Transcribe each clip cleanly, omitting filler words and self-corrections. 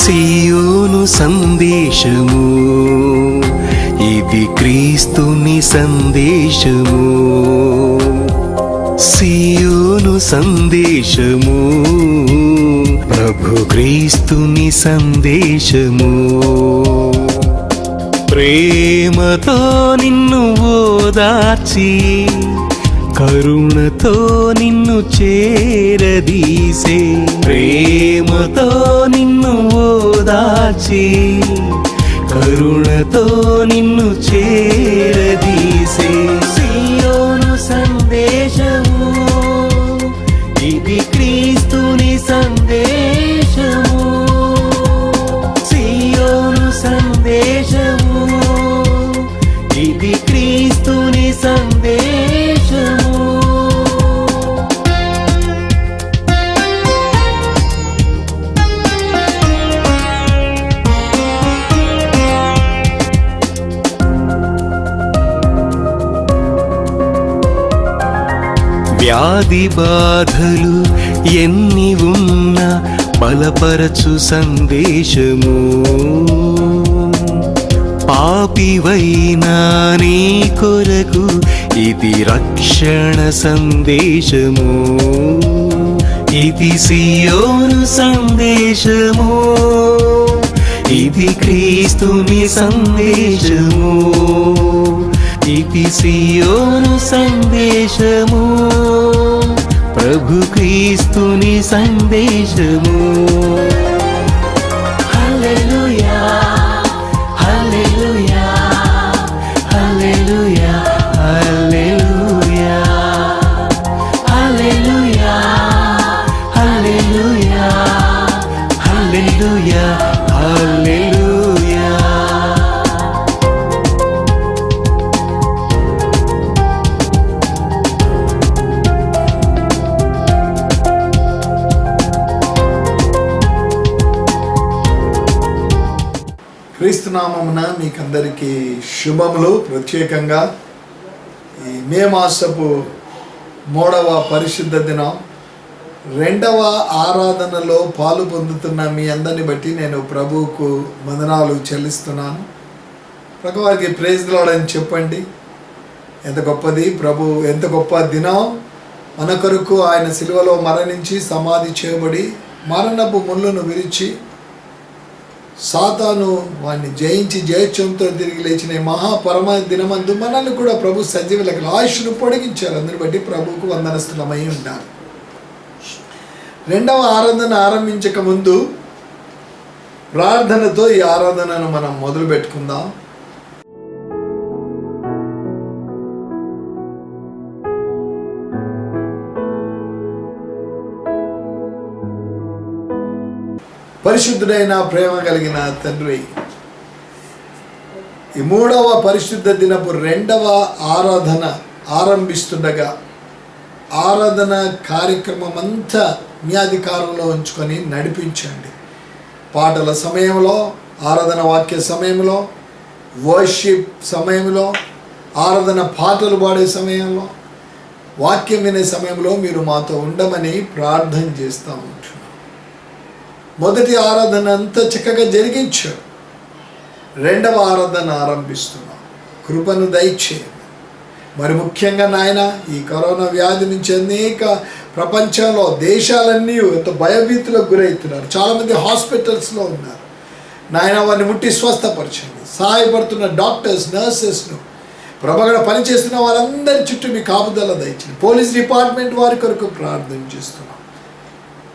సియోను సందేశము, ఇది క్రీస్తుని సందేశము. సియోను సందేశము, ప్రభు క్రీస్తుని సందేశము. ప్రేమతో నిన్ను ఓదార్చి, కరుణతో నిన్ను చేరదీసే. ప్రేమతో నిన్ను ఓదార్చి, కరుణతో నిన్ను చేరదీసే. సియోను సందేశము, ఇది క్రీస్తుని సందేశము. సియోను సందేశము, ఇది క్రీస్తుని సందేశము. వ్యాధి బాధలు ఎన్ని ఉన్నా బలపరచు సందేశము. పాపివైనా నీ కొరకు ఇది రక్షణ సందేశము. ఇది సియోను సందేశము, ఇది క్రీస్తుని సందేశము. ఇది సియోను సందేశము, ప్రభు క్రీస్తుని సందేశము. హల్లెలూయా, హల్లెలూయా, హల్లెలూయా, హల్లెలూయా, హల్లెలూయా, హల్లెలూయా, హల్లెలూయా, హల్లెలూయా. క్రీస్తునామమున మీకందరికీ శుభములు. ప్రత్యేకంగా ఈ మే మాసపు 3వ పరిశుద్ధ దినం 2వ ఆరాధనలో పాలు పొందుతున్న మీ అందరిని బట్టి నేను ప్రభువుకు వందనాలు చెల్లిస్తున్నాను. ప్రభువారికి ప్రైజ్ ది లార్డ్ అని చెప్పండి. ఎంత గొప్పది ప్రభు, ఎంత గొప్ప దినం. మన కొరకు ఆయన సిలువలో మరణించి సమాధి చేయబడి మరణపు ముళ్ళను విరిచి సాతాను వాడిని జయించి జయత్వంతో తిరిగి లేచిన మహాపరమ దినమందు మనల్ని కూడా ప్రభు సజీవులకు ఆయుష్ను పొడిగించారు. అందుని బట్టి ప్రభువుకు వందనస్తులమై ఉంటారు. 2వ ఆరాధన ఆరంభించక ముందు ప్రార్థనతో ఈ ఆరాధనను మనం మొదలు పెట్టుకుందాం. పరిశుద్ధుడైన ప్రేమ కలిగిన తండ్రి, ఈ 3వ పరిశుద్ధ దినపు 2వ ఆరాధన ఆరంభిస్తుండగా ఆరాధన కార్యక్రమం అంతా మీ అధికారంలో ఉంచుకొని నడిపించండి. పాటల సమయంలో, ఆరాధన వాక్య సమయంలో, వర్షిప్ సమయంలో, ఆరాధన పాటలు పాడే సమయంలో, వాక్యం వినే సమయంలో మీరు మాతో ఉండమని ప్రార్థన చేస్తూ ఉంటున్నాం. మొదటి ఆరాధన అంతా చక్కగా జరిగించారు. 2వ ఆరాధన ఆరంభిస్తున్నాం. కృపను దయచేయండి. మరి ముఖ్యంగా నాయన, ఈ కరోనా వ్యాధి నుంచి అనేక ప్రపంచంలో దేశాలన్నీ ఎంతో భయభీతులకు గురవుతున్నారు. చాలామంది హాస్పిటల్స్లో ఉన్నారు. నాయన, వారిని ముట్టి స్వస్థపరచండి. సహాయపడుతున్న డాక్టర్స్, నర్సెస్ను, ప్రభగడ పనిచేస్తున్న వారందరి చుట్టూ మీ కాపుదల దయచేయండి. పోలీస్ డిపార్ట్మెంట్ వారి కొరకు ప్రార్థన చేస్తున్నాం.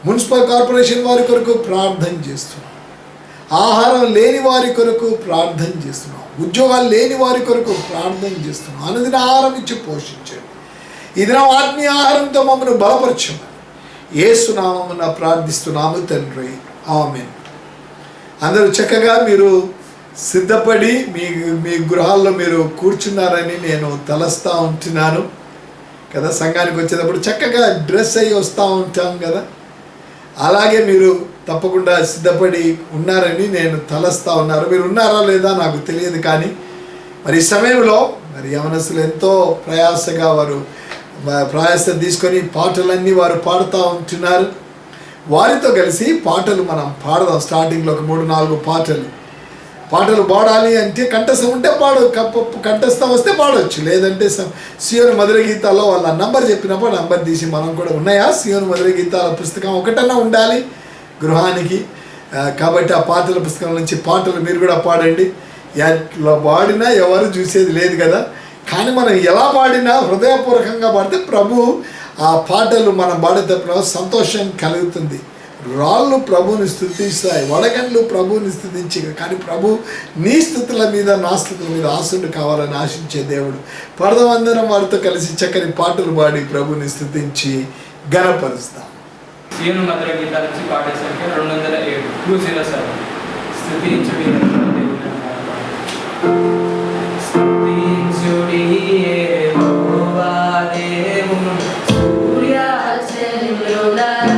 మున్సిపల్ కార్పొరేషన్ వారి కొరకు ప్రార్థన చేస్తున్నాం. ఆహారం లేని వారి కొరకు ప్రార్థన చేస్తున్నాం. ఉద్యోగాలు లేని వారి కొరకు ప్రార్థన చేస్తున్నాం. అనుదిన ఆహారం ఇచ్చి పోషించండి. ఈ దినం ఆత్మీయ ఆహారంతో మమ్మల్ని బలపరచమని యేసు నామమున ప్రార్థిస్తున్నాము తండ్రి, ఆమేన్. అందరూ చక్కగా మీరు సిద్ధపడి మీ గృహాల్లో మీరు కూర్చున్నారని నేను తలస్తూ ఉంటున్నాను కదా. సంఘానికి వచ్చేటప్పుడు చక్కగా డ్రెస్ అయ్యి వస్తూ ఉంటాం కదా, అలాగే మీరు తప్పకుండా సిద్ధపడి ఉన్నారని నేను తలస్తూ ఉన్నారు. మీరు ఉన్నారా లేదా నాకు తెలియదు, కానీ మరి ఈ సమయంలో మరి యవనస్తులు ఎంతో ప్రయాసగా వారు ప్రయాస తీసుకొని పాటలన్నీ వారు పాడుతూ ఉంటున్నారు. వారితో కలిసి పాటలు మనం పాడదాం. స్టార్టింగ్లో ఒక 3-4 పాటలు పాడాలి అంటే కంఠస్థం ఉంటే కంఠస్థం వస్తే పాడవచ్చు, లేదంటే సియోను మధుర గీతాల్లో వాళ్ళ నంబర్ చెప్పినప్పుడు నంబర్ తీసి మనం కూడా ఉన్నాయా సియోను మధుర గీతాల పుస్తకం ఒకటన్నా ఉండాలి గృహానికి. కాబట్టి ఆ పాటల పుస్తకం నుంచి పాటలు మీరు కూడా పాడండి. ఎట్లా పాడినా ఎవరు చూసేది లేదు కదా, కానీ మనం ఎలా పాడినా హృదయపూర్వకంగా పాడితే ప్రభు ఆ పాటలు మనం పాడేటప్పుడు సంతోషం కలుగుతుంది. రాళ్ళు ప్రభువుని స్తుతిస్తాయి, వడగండ్లు ప్రభువుని స్తుతించి, కానీ ప్రభు నీ స్థుతుల మీద నా స్థుతుల మీద ఆశుడు కావాలని ఆశించే దేవుడు. పడదమందరం వారితో కలిసి చక్కని పాటలు పాడి ప్రభుని స్తుతించి ఘనపరుస్తాం. సియోను మధుర గీతాల నుంచి పాడేసరికి 207 క్రూసిల సార్ స్తుతించుడి స్తుతించుడి యెహోవా దేవుని సూర్య చంద్రులారా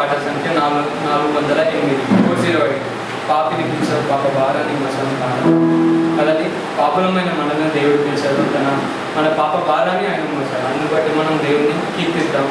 పాట సంఖ్య 408 408. పాపిని పిలిచారు పాప భారాన్ని మోసాను పాట. అలాగే పాపులమైన మనల్ని దేవుడు పిలిచాడు, మన పాప భారాన్ని ఆయన మోసాడు. అందుని బట్టి మనం దేవుడిని కీర్తిద్దాం.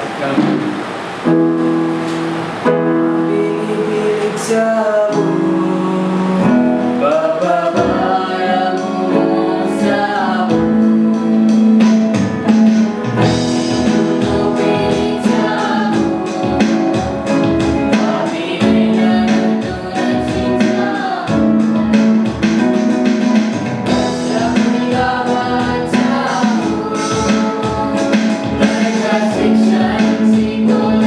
Like a six-shine, single,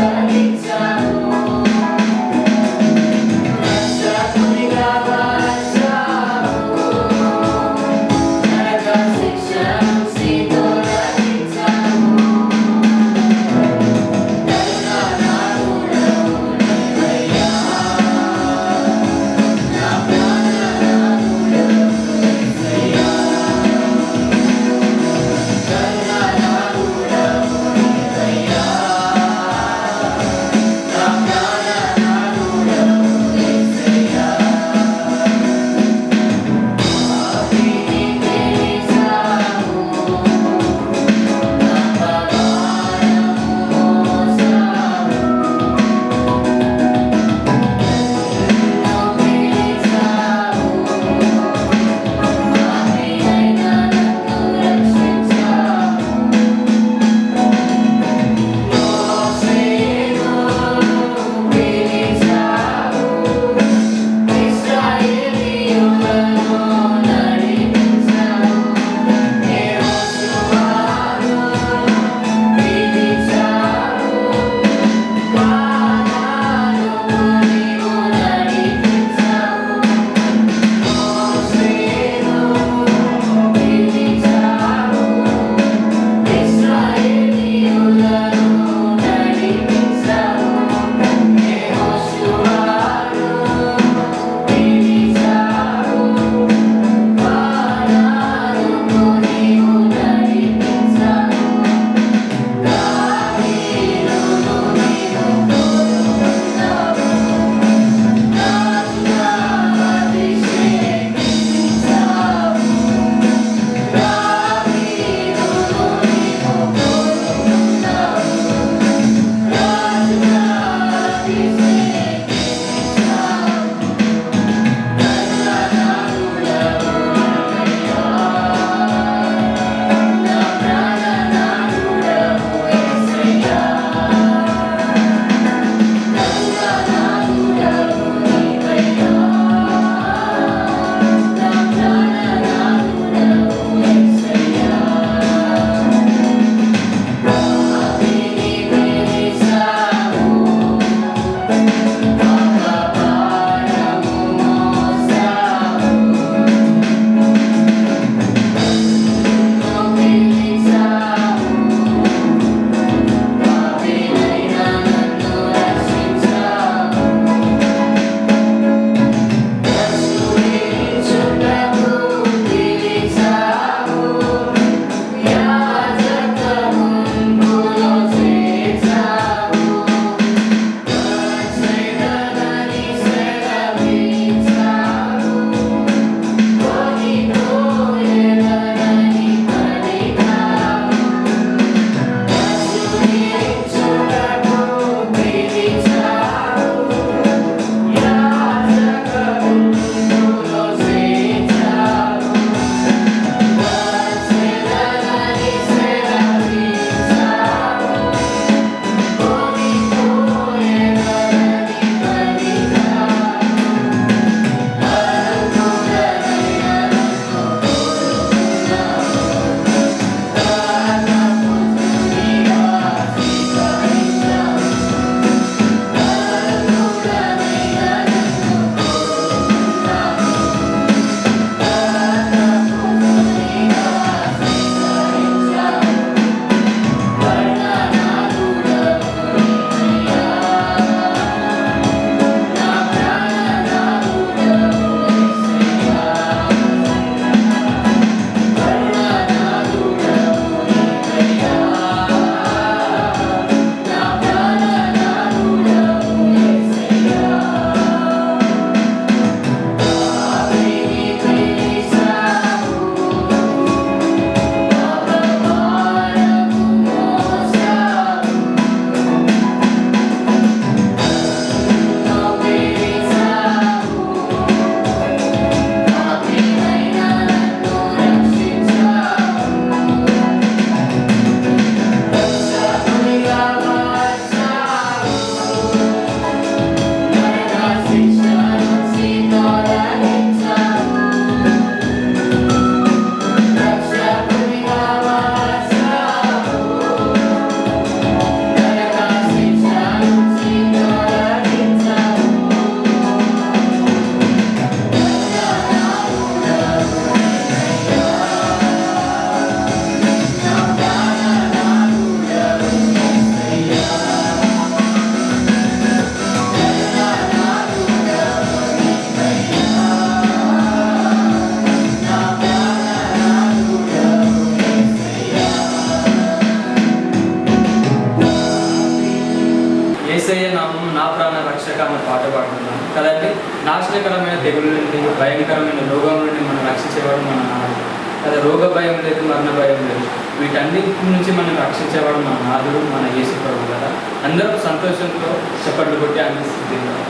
యేసయ్య నామము నా ప్రాణ రక్షక అన్న పాట పాడుతున్నాం కదండి. నాశనకరమైన తెగుల నుండి, భయంకరమైన రోగం నుండి మనం రక్షించేవాడు మన నాథుడు కదా. రోగ భయం లేదు, మరణ భయం లేదు, వీటన్నిటి నుంచి మనం రక్షించేవాడు మన నాథుడు, మన యేసు ప్రభువు కదా. అందరూ సంతోషంతో చప్పట్లు కొట్టి అందిస్తున్నాం.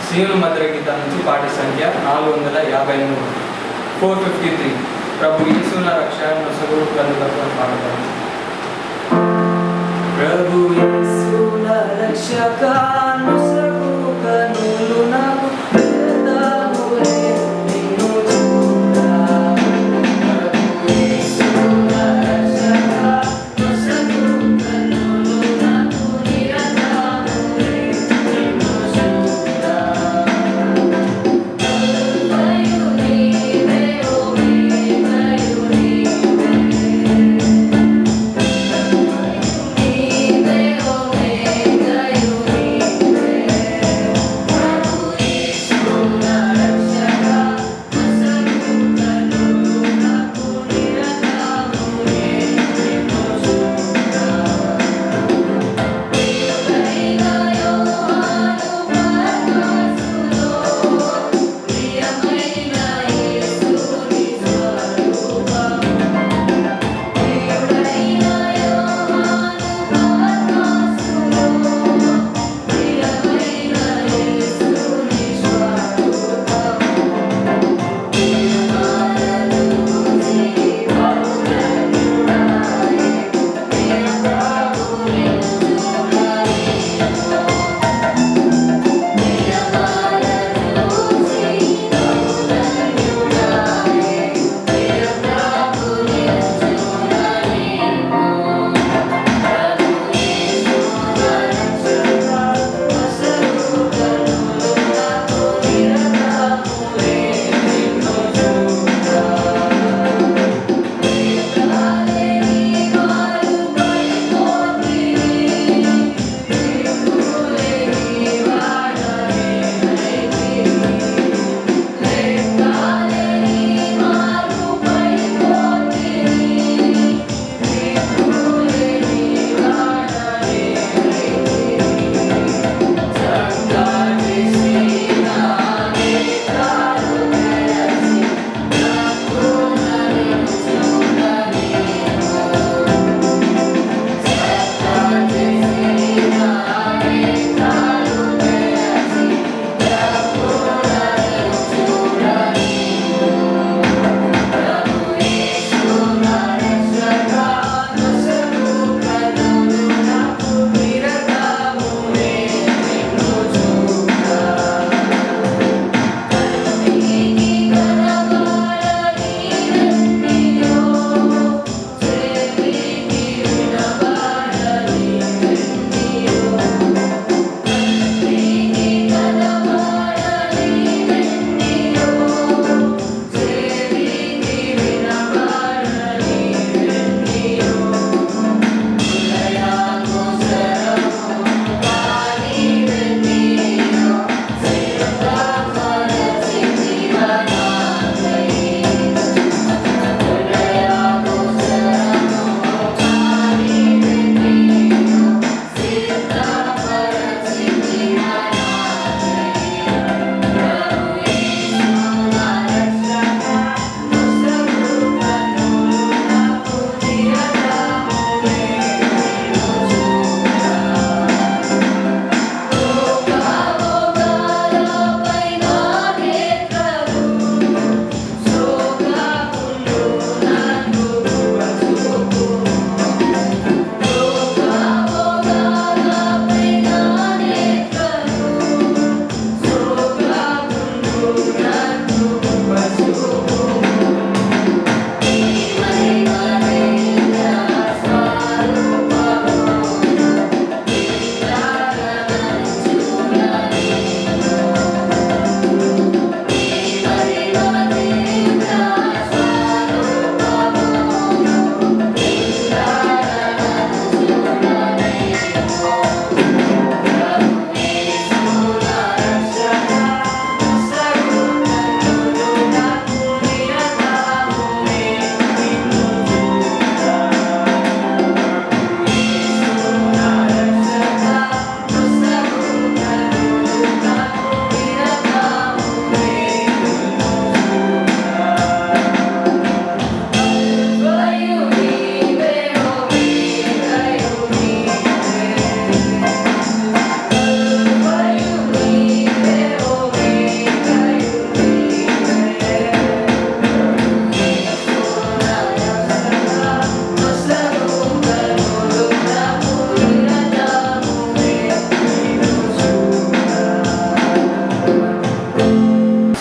సీను మధుర గీతం నుంచి పాట సంఖ్య 453 453 ప్రభు యేసున రక్షణ నొసగు కనులకు పాడతాము. ప్రభు యేసున రక్షక నొసగు కనులు నాకు ఎదాములే నిన్ను చూడా. ప్రభు యేసున రక్షక నొసగు కనులు నాకు ఎదాములే నిన్ను చూడా.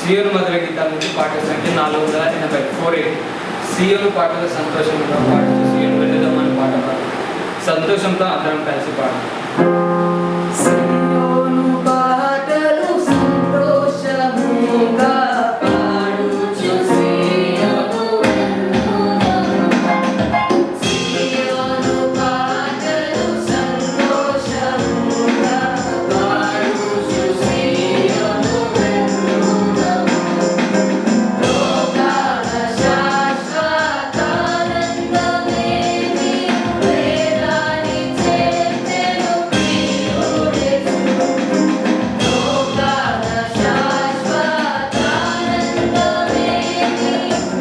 సియోను మధుర గీతాల నుంచి పాటల సంఖ్య 480 480. సియోను పాటల సంతోషంగా పాడుతూ సియోను వెళ్ళదామని పాట పాడు. సంతోషంతో అందరం కలిసి పాడు. సియోను పాటలు సంతోషముగా పాడుచు సియోను వెళ్ళుదాము. సియోను పాటలు సంతోషముగా పాడుచు సియోను వెళ్ళుదాము. లోకాల శాశ్వతానందమే వేదాని చేర్చెను ప్రియుడెసు. లోకాల శాశ్వతానందమే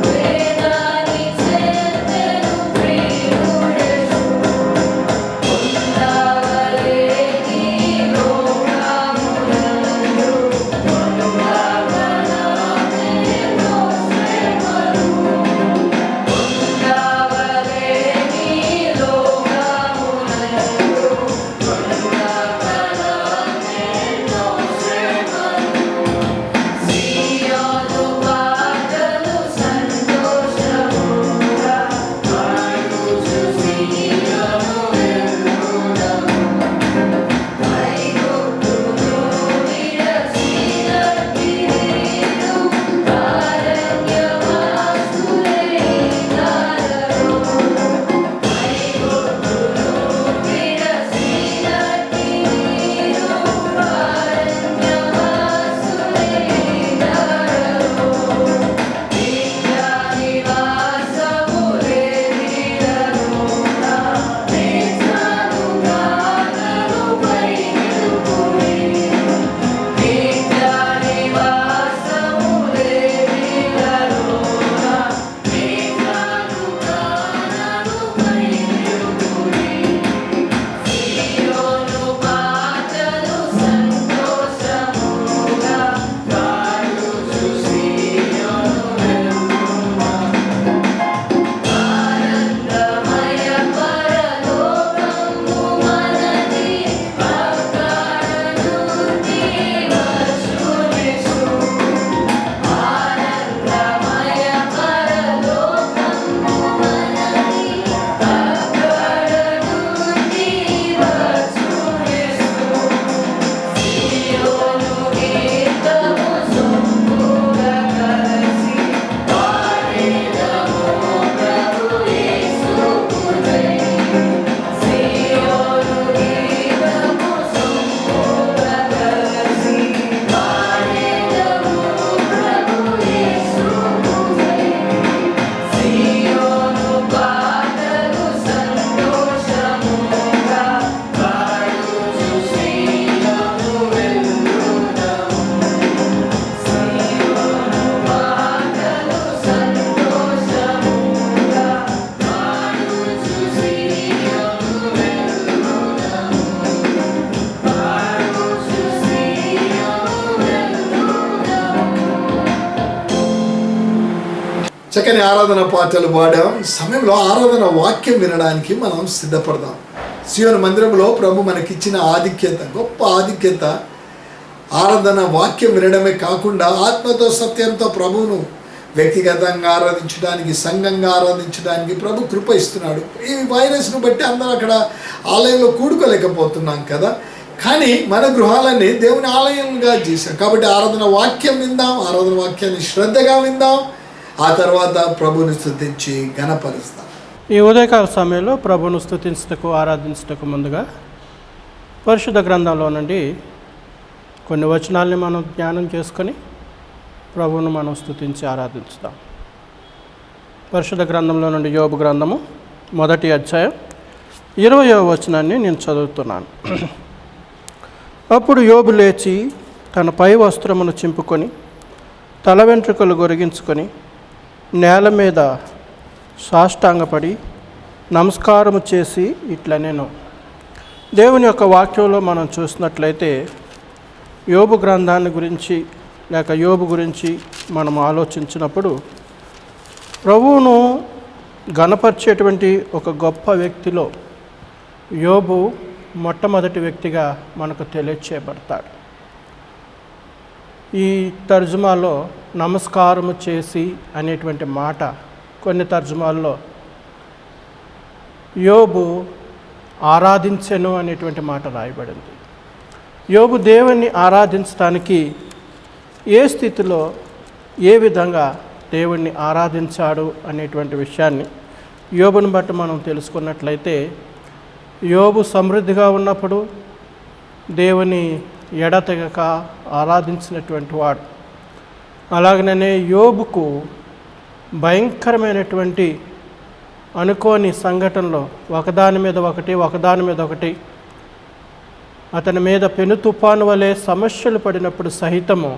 వేదాని చేర్చెను ప్రియుడెసు. పొందవలేని లోకమునందు పొందవలనెన్నో శ్రమలు. పొందవలేని లోకమునందు పొందవలనెన్నో శ్రమలు. సియోను పాటలు సంతోషముగా పాడుచు సియోను వెళ్ళుదాము. ఐగుప్తును విడచినట్టి నీరు అరణ్యవాసులైనారో. ఐగుప్తును విడచినట్టి నీరు అరణ్యవాసులైనారో. నిత్య నివాసములేనిరలోన నేత్రాలు గానలు పైకెలుగుని. నిత్య నివాసములేనిరలోన నేత్రాలు గానలు పైకెలుగుని. సియోను పాటలు సంతోషముగా పాడుచు సియోను వెళ్ళుదాము. ఆనందమయ పరలోకము మనది అక్కడ నుండి వచ్చునేసు. ఆనందమయ పరలోకము మనది అక్కడ నుండి వచ్చునేసు. సియోను గీతము సొంపుగా కలిసి పాడేదము ప్రభు యేసుకు జై. సియోను గీతము సొంపుగా కలిసి పాడేదము ప్రభు యేసుకు జై. సియోను పాటలు సంతోషముగా పాడుచు సియోను వెళ్ళుదాము. సియోను పాటలు సంతోషముగా పాడుచు సియోను వెళ్ళుదాము. పాడుచు సియోను వెళ్ళుదాము. చక్కని ఆరాధన పాటలు పాడాం. ఈ సమయంలో ఆరాధన వాక్యం వినడానికి మనం సిద్ధపడదాం. సియోను మందిరంలో ప్రభు మనకిచ్చిన ఆధిక్యత, గొప్ప ఆధిక్యత ఆరాధన వాక్యం వినడమే కాకుండా ఆత్మతో సత్యంతో ప్రభువును వ్యక్తిగతంగా ఆరాధించడానికి, సంఘంగా ఆరాధించడానికి ప్రభు కృప ఇస్తున్నాడు. ఈ వైరస్ను బట్టి అందరూ అక్కడ ఆలయంలో కూడుకోలేకపోతున్నాం కదా, కానీ మన గృహాలన్నీ దేవుని ఆలయంగా చేశాం. కాబట్టి ఆరాధన వాక్యం విందాం, ఆరాధన వాక్యాన్ని శ్రద్ధగా విందాం, ఆ తర్వాత ప్రభుని స్తుతించి ఘనపరుస్తాం. ఈ ఉదయకాల సమయంలో ప్రభును స్తుతించుటకు ఆరాధించుటకు ముందుగా పరిశుద్ధ గ్రంథంలో నుండి కొన్ని వచనాల్ని మనం జ్ఞానం చేసుకొని ప్రభువును మనం స్తుతించి ఆరాధించుతాం. పరిశుద్ధ గ్రంథంలో నుండి యోబు గ్రంథము 1వ అధ్యాయం 20వ వచనాన్ని నేను చదువుతున్నాను. అప్పుడు యోబు లేచి తన పై వస్త్రమును చింపుకొని తల వెంట్రుకలు గొరిగించుకొని నేల మీద సాష్టాంగపడి నమస్కారము చేసి ఇట్లా నేను దేవుని యొక్క వాక్యంలో మనం చూసినట్లయితే యోబు గ్రంథాన్ని గురించి లేక యోబు గురించి మనం ఆలోచించినప్పుడు ప్రభువును ఘనపరిచేటువంటి ఒక గొప్ప వ్యక్తిలో యోబు మొట్టమొదటి వ్యక్తిగా మనకు తెలియచేయబడతాడు. ఈ తర్జుమాలో నమస్కారము చేసి అనేటువంటి మాట, కొన్ని తర్జుమాల్లో యోబు ఆరాధించెను అనేటువంటి మాట రాయబడింది. యోబు దేవుణ్ణి ఆరాధించడానికి ఏ స్థితిలో ఏ విధంగా దేవుణ్ణి ఆరాధించాడు అనేటువంటి విషయాన్ని యోబుని బట్టి మనం తెలుసుకున్నట్లయితే, యోబు సమృద్ధిగా ఉన్నప్పుడు దేవుని ఎడతెగక ఆరాధించినటువంటి వాడు. అలాగనే యోబుకు భయంకరమైనటువంటి అనుకోని సంఘటనలో ఒకదాని మీద ఒకటి అతని మీద పెను తుఫాను వలె సమస్యలు పడినప్పుడు సహితము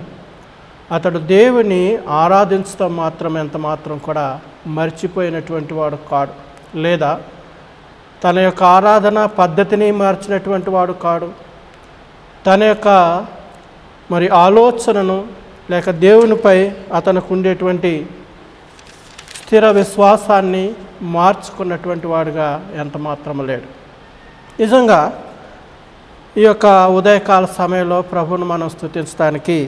అతడు దేవుని ఆరాధించడం మాత్రం ఎంత మాత్రం కూడా మర్చిపోయినటువంటి వాడు కాడు, లేదా తన యొక్క ఆరాధన పద్ధతిని మార్చినటువంటి వాడు కాడు. తన యొక్క ఆలోచనను లేక దేవునిపై అతనికి ఉండేటువంటి స్థిర విశ్వాసాన్ని మార్చుకున్నటువంటి వాడుగా ఎంత మాత్రం లేడు. నిజంగా ఈ యొక్క ఉదయకాల సమయంలో ప్రభువును మనం స్తుతించడానికి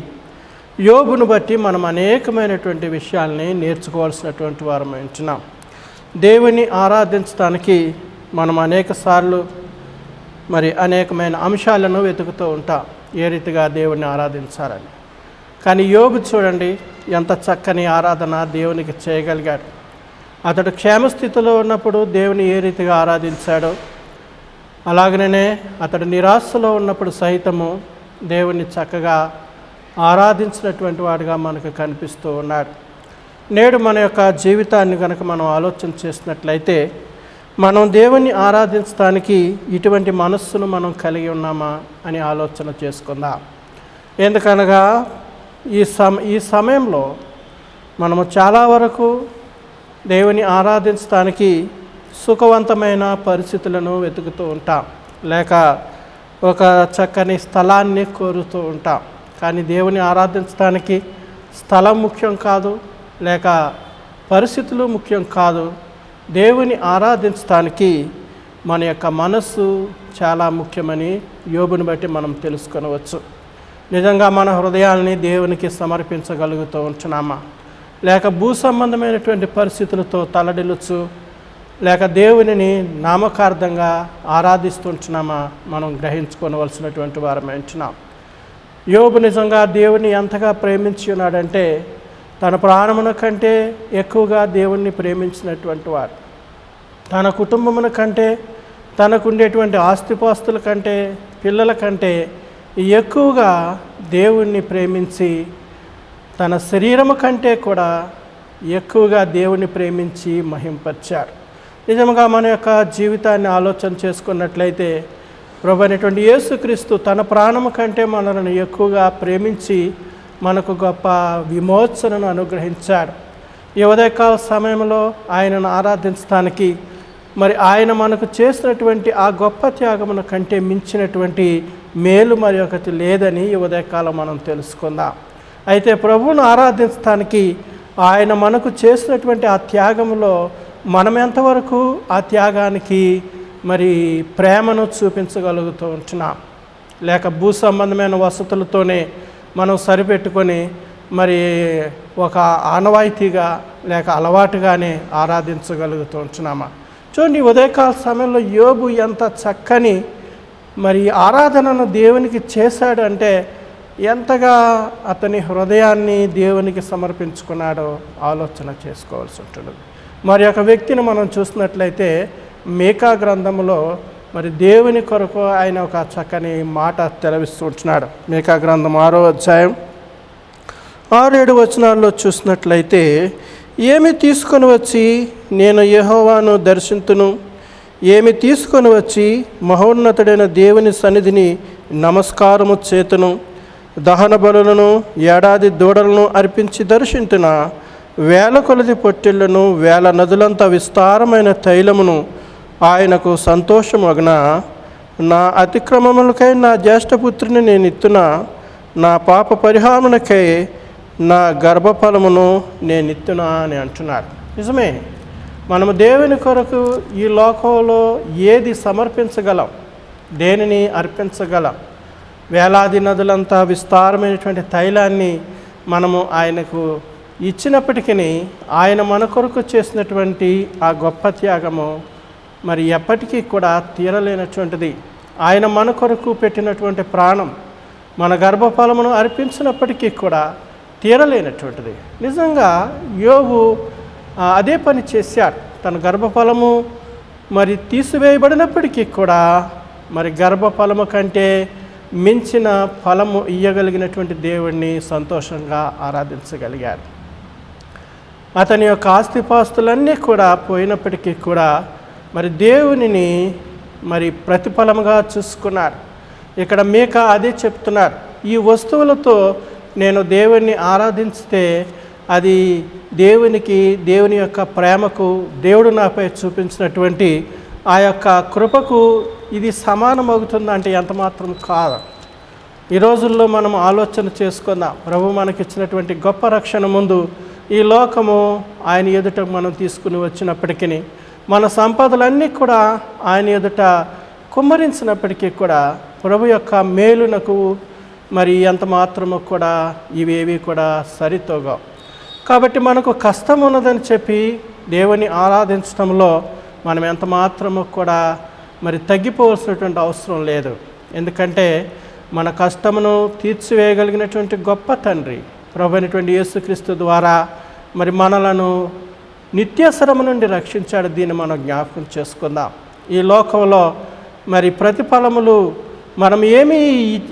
యోబును బట్టి మనం అనేకమైనటువంటి విషయాల్ని నేర్చుకోవాల్సినటువంటి వారమై ఉంటున్నాం. దేవుని ఆరాధించడానికి మనం అనేక సార్లు అనేకమైన అంశాలను వెతుకుతూ ఉంటాం, ఏ రీతిగా దేవుని ఆరాధించాలని. కానీ యోబు చూడండి, ఎంత చక్కని ఆరాధన దేవునికి చేయగలిగాడు. అతడు క్షేమస్థితిలో ఉన్నప్పుడు దేవుని ఏ రీతిగా ఆరాధించాడో, అలాగనే అతడు నిరాశలో ఉన్నప్పుడు సహితము దేవుని చక్కగా ఆరాధించినటువంటి వాడుగా మనకు కనిపిస్తూ ఉన్నాడు. నేడు మన యొక్క జీవితాన్ని కనుక మనం ఆలోచన చేసినట్లయితే, మనం దేవుని ఆరాధించడానికి ఇటువంటి మనస్సును మనం కలిగి ఉన్నామా అని ఆలోచన చేసుకుందాం. ఎందుకనగా ఈ సమయంలో మనము చాలా వరకు దేవుని ఆరాధించడానికి సుఖవంతమైన పరిస్థితులను వెతుకుతూ ఉంటాం, లేక ఒక చక్కని స్థలాన్ని కోరుతూ ఉంటాం. కానీ దేవుని ఆరాధించడానికి స్థలం ముఖ్యం కాదు, లేక పరిస్థితులు ముఖ్యం కాదు. దేవుని ఆరాధించడానికి మన యొక్క మనస్సు చాలా ముఖ్యమని యోబుని బట్టి మనం తెలుసుకొనవచ్చు. నిజంగా మన హృదయాల్ని దేవునికి సమర్పించగలుగుతూ ఉంటున్నామా, లేక భూ సంబంధమైనటువంటి పరిస్థితులతో తలడిల్లుచు లేక దేవునిని నామకార్థంగా ఆరాధిస్తుంటున్నామా మనం గ్రహించుకోవలసినటువంటి వారమై ఉంటున్నాం. యోబు నిజంగా దేవుని ఎంతగా ప్రేమించి ఉన్నాడంటే, తన ప్రాణమున కంటే ఎక్కువగా దేవుణ్ణి ప్రేమించినటువంటి వాడు. తన కుటుంబమున కంటే, తనకు ఉండేటువంటి ఆస్తిపాస్తుల కంటే, పిల్లల కంటే ఎక్కువగా దేవుణ్ణి ప్రేమించి, తన శరీరము కంటే కూడా ఎక్కువగా దేవుణ్ణి ప్రేమించి మహింపరిచాడు. నిజంగా మన యొక్క జీవితాన్ని ఆలోచన చేసుకున్నట్లయితే, ప్రభు అయినటువంటి యేసుక్రీస్తు తన ప్రాణము కంటే మనల్ని ఎక్కువగా ప్రేమించి మనకు గొప్ప విమోచనను అనుగ్రహించాడు. ఈ ఉదయకాల సమయంలో ఆయనను ఆరాధించడానికి ఆయన మనకు చేసినటువంటి ఆ గొప్ప త్యాగమును కంటే మించినటువంటి మేలు మరి ఒకటి లేదని ఈ ఉదయకాలం మనం తెలుసుకుందాం. అయితే ప్రభువును ఆరాధించడానికి ఆయన మనకు చేసినటువంటి ఆ త్యాగంలో మనం ఎంతవరకు ఆ త్యాగానికి ప్రేమను చూపించగలుగుతూ ఉంటున్నాం, లేక భూ సంబంధమైన వసతులతోనే మనం సరిపెట్టుకొని ఒక ఆనవాయితీగా లేక అలవాటుగానే ఆరాధించగలుగుతూ ఉంటున్నామా? చూడండి, ఉదయకాల సమయంలో యోబు ఎంత చక్కని ఆరాధనను దేవునికి చేశాడు అంటే, ఎంతగా అతని హృదయాన్ని దేవునికి సమర్పించుకున్నాడో ఆలోచన చేసుకోవాల్సి ఉంటుంది. ఒక వ్యక్తిని మనం చూసినట్లయితే మీకా గ్రంథంలో దేవుని కొరకు ఆయన ఒక చక్కని మాట తెలవిస్తుంటున్నాడు. మీకా గ్రంథం 6వ అధ్యాయం 6-7 వచనాల్లో చూసినట్లయితే, ఏమి తీసుకొని వచ్చి నేను యెహోవాను దర్శింతును, ఏమి తీసుకొని వచ్చి మహోన్నతుడైన దేవుని సన్నిధిని నమస్కారము చేతును, దహన బలులను ఏడాది దూడలను అర్పించి దర్శింతున, వేల కొలది పొట్టిళ్లను, వేల నదులంత విస్తారమైన తైలమును ఆయనకు సంతోషమగున, నా అతిక్రమములకై నా జ్యేష్ఠపుత్రుని నేను ఇత్తున, నా పాప పరిహారమునకై నా గర్భఫలమును నేను ఇత్తునా అని అంటున్నాడు. నిజమే, మనము దేవుని కొరకు ఈ లోకంలో ఏది సమర్పించగలం, దేనిని అర్పించగలం? వేలాది నదులంతా విస్తారమైనటువంటి తైలాన్ని మనము ఆయనకు ఇచ్చినప్పటికీ ఆయన మన కొరకు చేసినటువంటి ఆ గొప్ప త్యాగము మరి ఎప్పటికీ కూడా తీరలేనటువంటిది. ఆయన మన కొరకు పెట్టినటువంటి ప్రాణం మన గర్భఫలమును అర్పించినప్పటికీ కూడా తీరలేనటువంటిది. నిజంగా యోబు అదే పని చేశాడు. తన గర్భఫలము మరి తీసివేయబడినప్పటికీ కూడా మరి గర్భఫలము కంటే మించిన ఫలము ఇయ్యగలిగినటువంటి దేవుణ్ణి సంతోషంగా ఆరాధించగలిగాడు. అతని యొక్క ఆస్తిపాస్తులన్నీ కూడా పోయినప్పటికీ కూడా మరి దేవునిని మరి ప్రతిఫలముగా చూసుకున్నాడు. ఇక్కడ మీకా అదే చెప్తున్నారు, ఈ వస్తువులతో నేను దేవుణ్ణి ఆరాధించితే అది దేవుని యొక్క ప్రేమకు, దేవుడు నాపై చూపించినటువంటి ఆ యొక్క కృపకు ఇది సమానమవుతుందంటే ఎంత మాత్రం కాదు. ఈ రోజుల్లో మనం ఆలోచన చేసుకుందాం. ప్రభు మనకిచ్చినటువంటి గొప్ప రక్షణ ముందు ఈ లోకము ఆయన ఎదుట మనం తీసుకుని వచ్చినప్పటికీ, మన సంపదలన్నీ కూడా ఆయన ఎదుట కుమ్మరించినప్పటికీ కూడా ప్రభు యొక్క మేలునకు మరి ఎంత మాత్రము కూడా ఇవేవి కూడా సరితోగావు. కాబట్టి మనకు కష్టం ఉన్నదని చెప్పి దేవుని ఆరాధించడంలో మనం ఎంత మాత్రము కూడా మరి తగ్గిపోవాల్సినటువంటి అవసరం లేదు. ఎందుకంటే మన కష్టమును తీర్చివేయగలిగినటువంటి గొప్ప తండ్రి ప్రభు అయినటువంటి యేసుక్రీస్తు ద్వారా మరి మనలను నిత్యశ్రమ నుండి రక్షించాడు. దీన్ని మనం జ్ఞాపకం చేసుకుందాం. ఈ లోకంలో మరి ప్రతిఫలములు మనం ఏమీ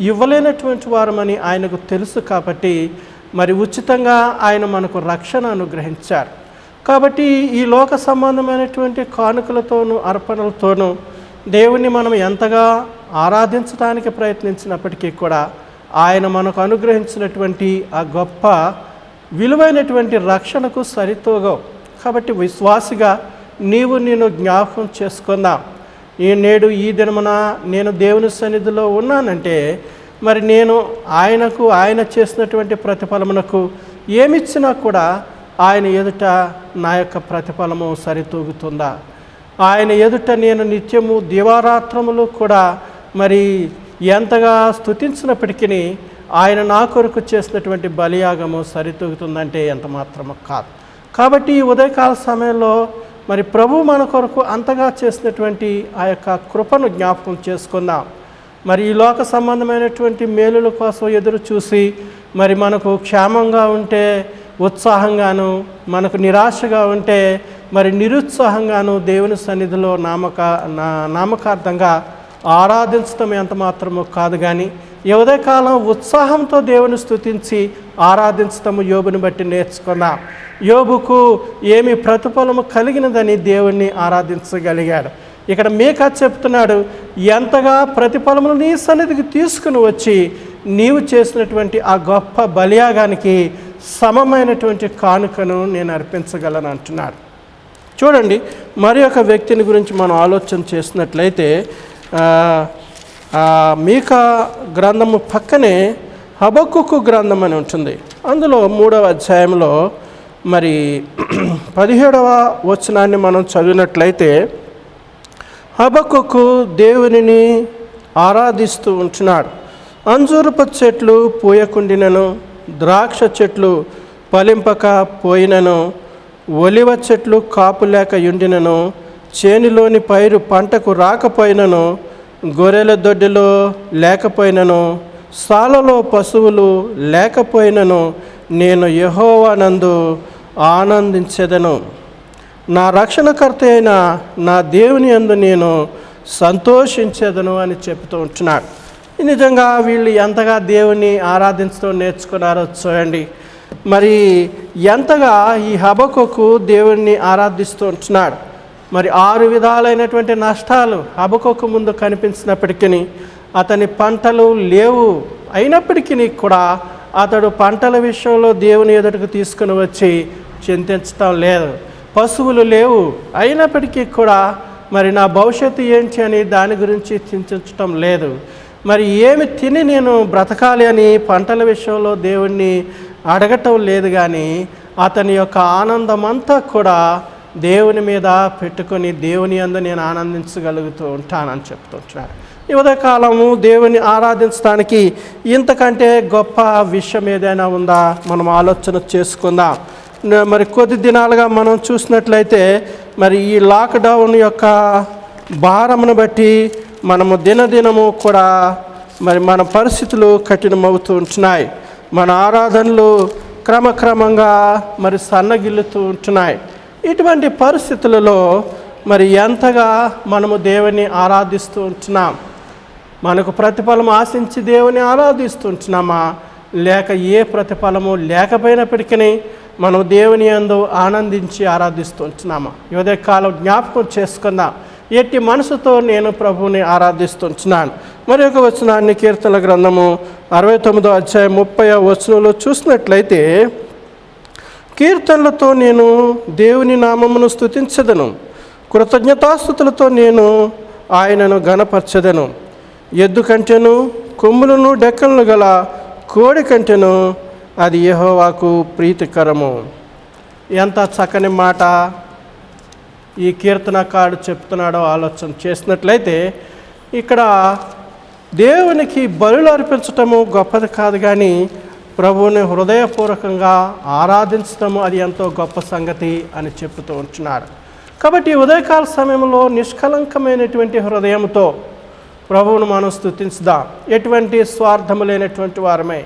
ఇవ్వలేనటువంటి వారమని ఆయనకు తెలుసు. కాబట్టి మరి ఉచితంగా ఆయన మనకు రక్షణ అనుగ్రహించారు. కాబట్టి ఈ లోక సంబంధమైనటువంటి కానుకలతోనూ అర్పణలతోనూ దేవుణ్ణి మనం ఎంతగా ఆరాధించడానికి ప్రయత్నించినప్పటికీ కూడా ఆయన మనకు అనుగ్రహించినటువంటి ఆ గొప్ప విలువైనటువంటి రక్షణకు సరితూగవు. కాబట్టి విశ్వాసిగా నేను జ్ఞాపకం చేసుకుందాం. నేడు ఈ దినమున నేను దేవుని సన్నిధిలో ఉన్నానంటే మరి నేను ఆయన చేసినటువంటి ప్రతిఫలమునకు ఏమిచ్చినా కూడా ఆయన ఎదుట నా యొక్క ప్రతిఫలము సరితూగుతుందా? ఆయన ఎదుట నేను నిత్యము దివారాత్రములు కూడా మరి ఎంతగా స్తుతించినప్పటికీ ఆయన నా కొరకు చేసినటువంటి బలియాగము సరితూగుతుందంటే ఎంత మాత్రము కాదు. కాబట్టి ఈ ఉదయకాల సమయంలో మరి ప్రభు మన కొరకు అంతగా చేసినటువంటి ఆ యొక్క కృపను జ్ఞాపకం చేసుకుందాం. మరి ఈ లోక సంబంధమైనటువంటి మేలుల కోసం ఎదురు చూసి మరి మనకు క్షేమంగా ఉంటే ఉత్సాహంగాను, మనకు నిరాశగా ఉంటే మరి నిరుత్సాహంగాను దేవుని సన్నిధిలో నామకార్థంగా ఆరాధించడం ఎంత మాత్రమో కాదు. కానీ ఈ ఉదయకాలం ఉత్సాహంతో దేవుని స్తుతించి ఆరాధించటము యోబుని బట్టి నేర్చుకుందాం. యోబుకు ఏమి ప్రతిఫలము కలిగినదని దేవుణ్ణి ఆరాధించగలిగాడు. ఇక్కడ మీకా చెప్తున్నాడు, ఎంతగా ప్రతిఫలమును నీ సన్నిధికి తీసుకుని వచ్చి నీవు చేసినటువంటి ఆ గొప్ప బలియాగానికి సమమైనటువంటి కానుకను నేను అర్పించగలను అంటున్నాడు. చూడండి, మరి ఒక వ్యక్తిని గురించి మనం ఆలోచన చేసినట్లయితే మీకా గ్రంథము పక్కనే హబక్కుకు గ్రంథం అని ఉంటుంది. అందులో 3వ అధ్యాయంలో మరి 17వ వచనాన్ని మనం చదివినట్లయితే హబక్కుకు దేవునిని ఆరాధిస్తూ ఉంటున్నాడు. అంజూరపు చెట్లు పూయకుండినను, ద్రాక్ష చెట్లు ఫలింపక పోయినను, ఒలివ చెట్లు కాపు లేక యుండినను, చేనిలోని పైరు పంటకు రాకపోయినను, గొర్రెల దొడ్డిలో లేకపోయినను, సాలలో పశువులు లేకపోయినను, నేను యెహోవానందు ఆనందించెదను. నా రక్షణకర్త అయిన నా దేవుని యందు నేను సంతోషించెదను అని చెప్తూ ఉంటున్నాడు. నిజంగా వీళ్ళు ఎంతగా దేవుని ఆరాధించడం నేర్చుకున్నారో చూడండి. మరి ఎంతగా ఈ హబక్కుకు దేవుణ్ణి ఆరాధిస్తూ ఉంటున్నాడు. మరి 6 విధాలైనటువంటి నష్టాలు హబక్కుకు ముందు కనిపించినప్పటికీ అతని పంటలు లేవు. అయినప్పటికీ కూడా అతడు పంటల విషయంలో దేవుని ఎదుటకు తీసుకుని వచ్చి చింతించటం లేదు. పశువులు లేవు, అయినప్పటికీ కూడా మరి నా భవిష్యత్తు ఏంటి అని దాని గురించి చింతించటం లేదు. మరి ఏమి తిని నేను బ్రతకాలి అని పంటల విషయంలో దేవుణ్ణి అడగటం లేదు. కానీ అతని యొక్క ఆనందమంతా కూడా దేవుని మీద పెట్టుకొని దేవుని యందు నేను ఆనందించగలుగుతూ ఉంటానని చెప్తుంటున్నాడు. ఈ ఉదయకాలము దేవుని ఆరాధించడానికి ఇంతకంటే గొప్ప విషయం ఏదైనా ఉందా మనం ఆలోచన చేసుకుందాం. మరి కొద్ది దినాలుగా మనం చూసినట్లయితే మరి ఈ లాక్డౌన్ యొక్క భారమును బట్టి మనము దినదినము కూడా మరి మన పరిస్థితులు కఠినమవుతూ ఉంటున్నాయి. మన ఆరాధనలు క్రమక్రమంగా మరి సన్నగిల్లుతూ ఉంటున్నాయి. ఇటువంటి పరిస్థితులలో మరి ఎంతగా మనము దేవుని ఆరాధిస్తూ ఉంటున్నాం? మనకు ప్రతిఫలం ఆశించి దేవుని ఆరాధిస్తుంటున్నామా, లేక ఏ ప్రతిఫలము లేకపోయినప్పటికీ మనం దేవుని యందు ఆనందించి ఆరాధిస్తుంటున్నామా? ఈ ఉదయకాలం జ్ఞాపకం చేసుకుందాం. ఎట్టి మనసుతో నేను ప్రభువుని ఆరాధిస్తుంటున్నాను. మరి ఒక వచనాన్ని కీర్తనల గ్రంథము 69వ అధ్యాయం 30వ వచనంలో చూసినట్లయితే, కీర్తనలతో నేను దేవుని నామమును స్తుతించదను, కృతజ్ఞతాస్తుతులతో నేను ఆయనను గణపరచెదను. ఎద్దు కంటెను కొమ్ములను డెక్కలను గల కోడి కంటెను అది యెహోవాకు ప్రీతికరము. ఎంత చక్కని మాట ఈ కీర్తనకారుడు చెప్తున్నాడో ఆలోచన చేసినట్లయితే, ఇక్కడ దేవునికి బలులు అర్పించటము గొప్పది కాదు, కానీ ప్రభువుని హృదయపూర్వకంగా ఆరాధించటము అది ఎంతో గొప్ప సంగతి అని చెప్తూ ఉంటున్నాడు. కాబట్టి ఉదయకాల సమయంలో నిష్కలంకమైనటువంటి హృదయంతో ప్రభువును మనం స్తుతించుదాం. ఎటువంటి స్వార్థము లేనటువంటి వారమే.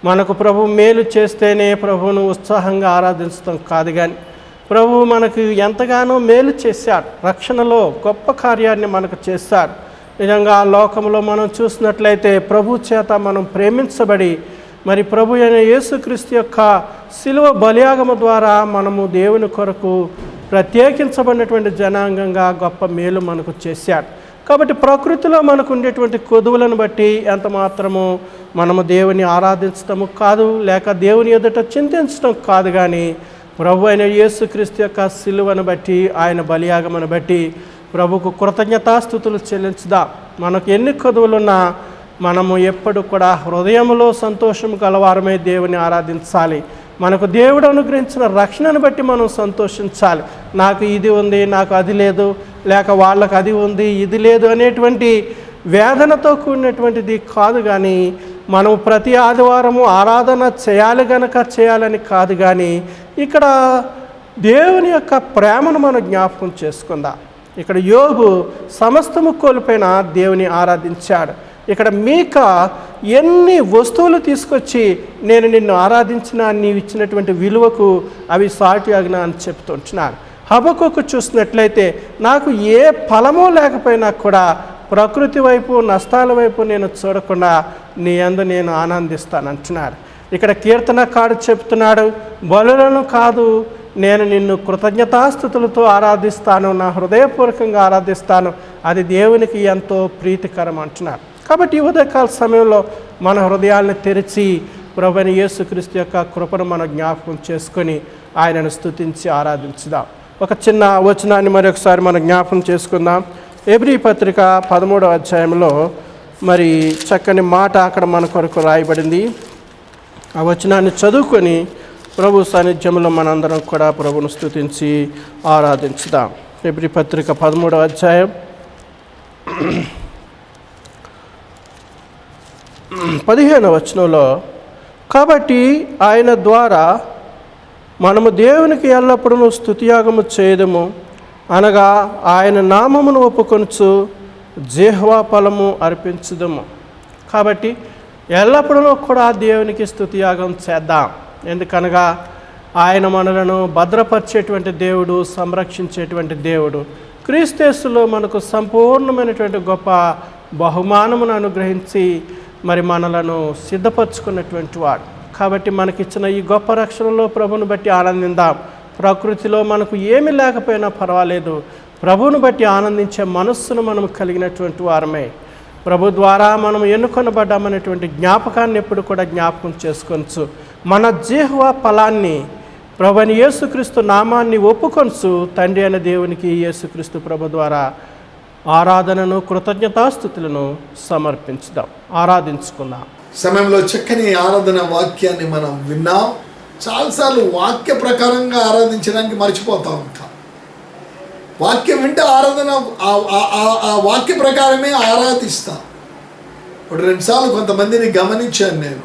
మనకు ప్రభు మేలు చేస్తేనే ప్రభువును ఉత్సాహంగా ఆరాధించడం కాదు, కానీ ప్రభువు మనకు ఎంతగానో మేలు చేశాడు. రక్షణలో గొప్ప కార్యాన్ని మనకు చేశాడు. నిజంగా లోకంలో మనం చూసినట్లయితే ప్రభు చేత మనం ప్రేమించబడి మరి ప్రభు అయిన యేసుక్రీస్తు యొక్క శిలువ బలియాగము ద్వారా మనము దేవుని కొరకు ప్రత్యేకించబడినటువంటి జనాంగంగా గొప్ప మేలు మనకు చేశాడు. కాబట్టి ప్రకృతిలో మనకు ఉండేటువంటి కొదువులను బట్టి ఎంత మాత్రము మనము దేవుని ఆరాధించటము కాదు, లేక దేవుని ఎదుట చింతించడం కాదు, కానీ ప్రభు అయిన యేసుక్రీస్తు యొక్క శిలువను బట్టి, ఆయన బలియాగమును బట్టి ప్రభుకు కృతజ్ఞతాస్తుతులు చెల్లించుదాం. మనకు ఎన్ని కొదువులున్నా మనము ఎప్పుడు కూడా హృదయంలో సంతోషం గలవారమై దేవుని ఆరాధించాలి. మనకు దేవుడు అనుగ్రహించిన రక్షణను బట్టి మనం సంతోషించాలి. నాకు ఇది ఉంది, నాకు అది లేదు, లేక వాళ్ళకు అది ఉంది, ఇది లేదు అనేటువంటి వేదనతో కూడినటువంటిది కాదు, కానీ మనం ప్రతి ఆదివారము ఆరాధన చేయాలి గనక చేయాలని కాదు, కానీ ఇక్కడ దేవుని యొక్క ప్రేమను మనం జ్ఞాపకం చేసుకుందాం. ఇక్కడ యోబు సమస్తము కోల్పోయిన దేవుని ఆరాధించాడు. ఇక్కడ మీకా ఎన్ని వస్తువులు తీసుకొచ్చి నేను నిన్ను ఆరాధించిన, నీవు ఇచ్చినటువంటి విలువకు అవి సాటి అగ్న అని చెప్తుంటున్నాను. హబక్కుకు చూసినట్లయితే, నాకు ఏ ఫలమో లేకపోయినా కూడా ప్రకృతి వైపు నష్టాల వైపు నేను చూడకుండా నీ యందు నేను ఆనందిస్తాను అంటున్నాడు. ఇక్కడ కీర్తనకారుడు చెప్తున్నాడు, బలులను కాదు, నేను నిన్ను కృతజ్ఞతాస్తుతులతో ఆరాధిస్తాను, నా హృదయపూర్వకంగా ఆరాధిస్తాను, అది దేవునికి ఎంతో ప్రీతికరం అంటున్నాడు. కాబట్టి ఈ ఉదయకాల సమయంలో మన హృదయాలను తెరిచి ప్రభువైన యేసుక్రీస్తు యొక్క కృపను మనం జ్ఞాపకం చేసుకొని ఆయనను స్తుతించి ఆరాధించుదాం. ఒక చిన్న వచనాన్ని మరొకసారి మనం జ్ఞాపకం చేసుకుందాం. ఎబ్రీ పత్రిక 13వ అధ్యాయంలో మరి చక్కని మాట అక్కడ మన కొరకు రాయబడింది. ఆ వచనాన్ని చదువుకొని ప్రభు సాన్నిధ్యంలో మనందరం కూడా ప్రభువును స్తుతించి ఆరాధించుదాం. ఎబ్రీ పత్రిక 13వ అధ్యాయం 15వ వచనంలో, కాబట్టి ఆయన ద్వారా మనము దేవునికి ఎల్లప్పుడూ స్తుతియాగము చేయదము, అనగా ఆయన నామమును ఒప్పుకొనుచు జిహ్వా ఫలము అర్పించుదము. కాబట్టి ఎల్లప్పుడూ కూడా దేవునికి స్తుతియాగం చేద్దాం. ఎందుకనగా ఆయన మనలను భద్రపరిచేటువంటి దేవుడు, సంరక్షించేటువంటి దేవుడు. క్రీస్తులో మనకు సంపూర్ణమైనటువంటి గొప్ప బహుమానమును అనుగ్రహించి మరి మనలను సిద్ధపరచుకున్నటువంటి వాడు. కాబట్టి మనకిచ్చిన ఈ గొప్ప రక్షణలో ప్రభువును బట్టి ఆనందిద్దాం. ప్రకృతిలో మనకు ఏమీ లేకపోయినా పర్వాలేదు, ప్రభువును బట్టి ఆనందించే మనస్సును మనం కలిగినటువంటి వారమే. ప్రభు ద్వారా మనం ఎన్నుకొనబడ్డామనేటువంటి జ్ఞాపకాన్ని ఎప్పుడు కూడా జ్ఞాపకం చేసుకోవచ్చు. మన జిహ్వా ఫలాన్ని ప్రభువైన యేసుక్రీస్తు నామాన్ని ఒప్పుకొనుచు తండ్రి అయిన దేవునికి యేసుక్రీస్తు ప్రభు ద్వారా ఆరాధనను, కృతజ్ఞతాస్తుతులను సమర్పించుదాం, ఆరాధించుకుందాం. సమయంలో చక్కని ఆరాధన వాక్యాన్ని మనం విన్నాం. చాలాసార్లు వాక్య ప్రకారంగా ఆరాధించడానికి మర్చిపోతూ ఉంటాం. వాక్యం వింటే ఆరాధన ఆ వాక్య ప్రకారమే ఆరాధిస్తాం. ఇప్పుడు 2 సార్లు కొంతమందిని గమనించాను నేను.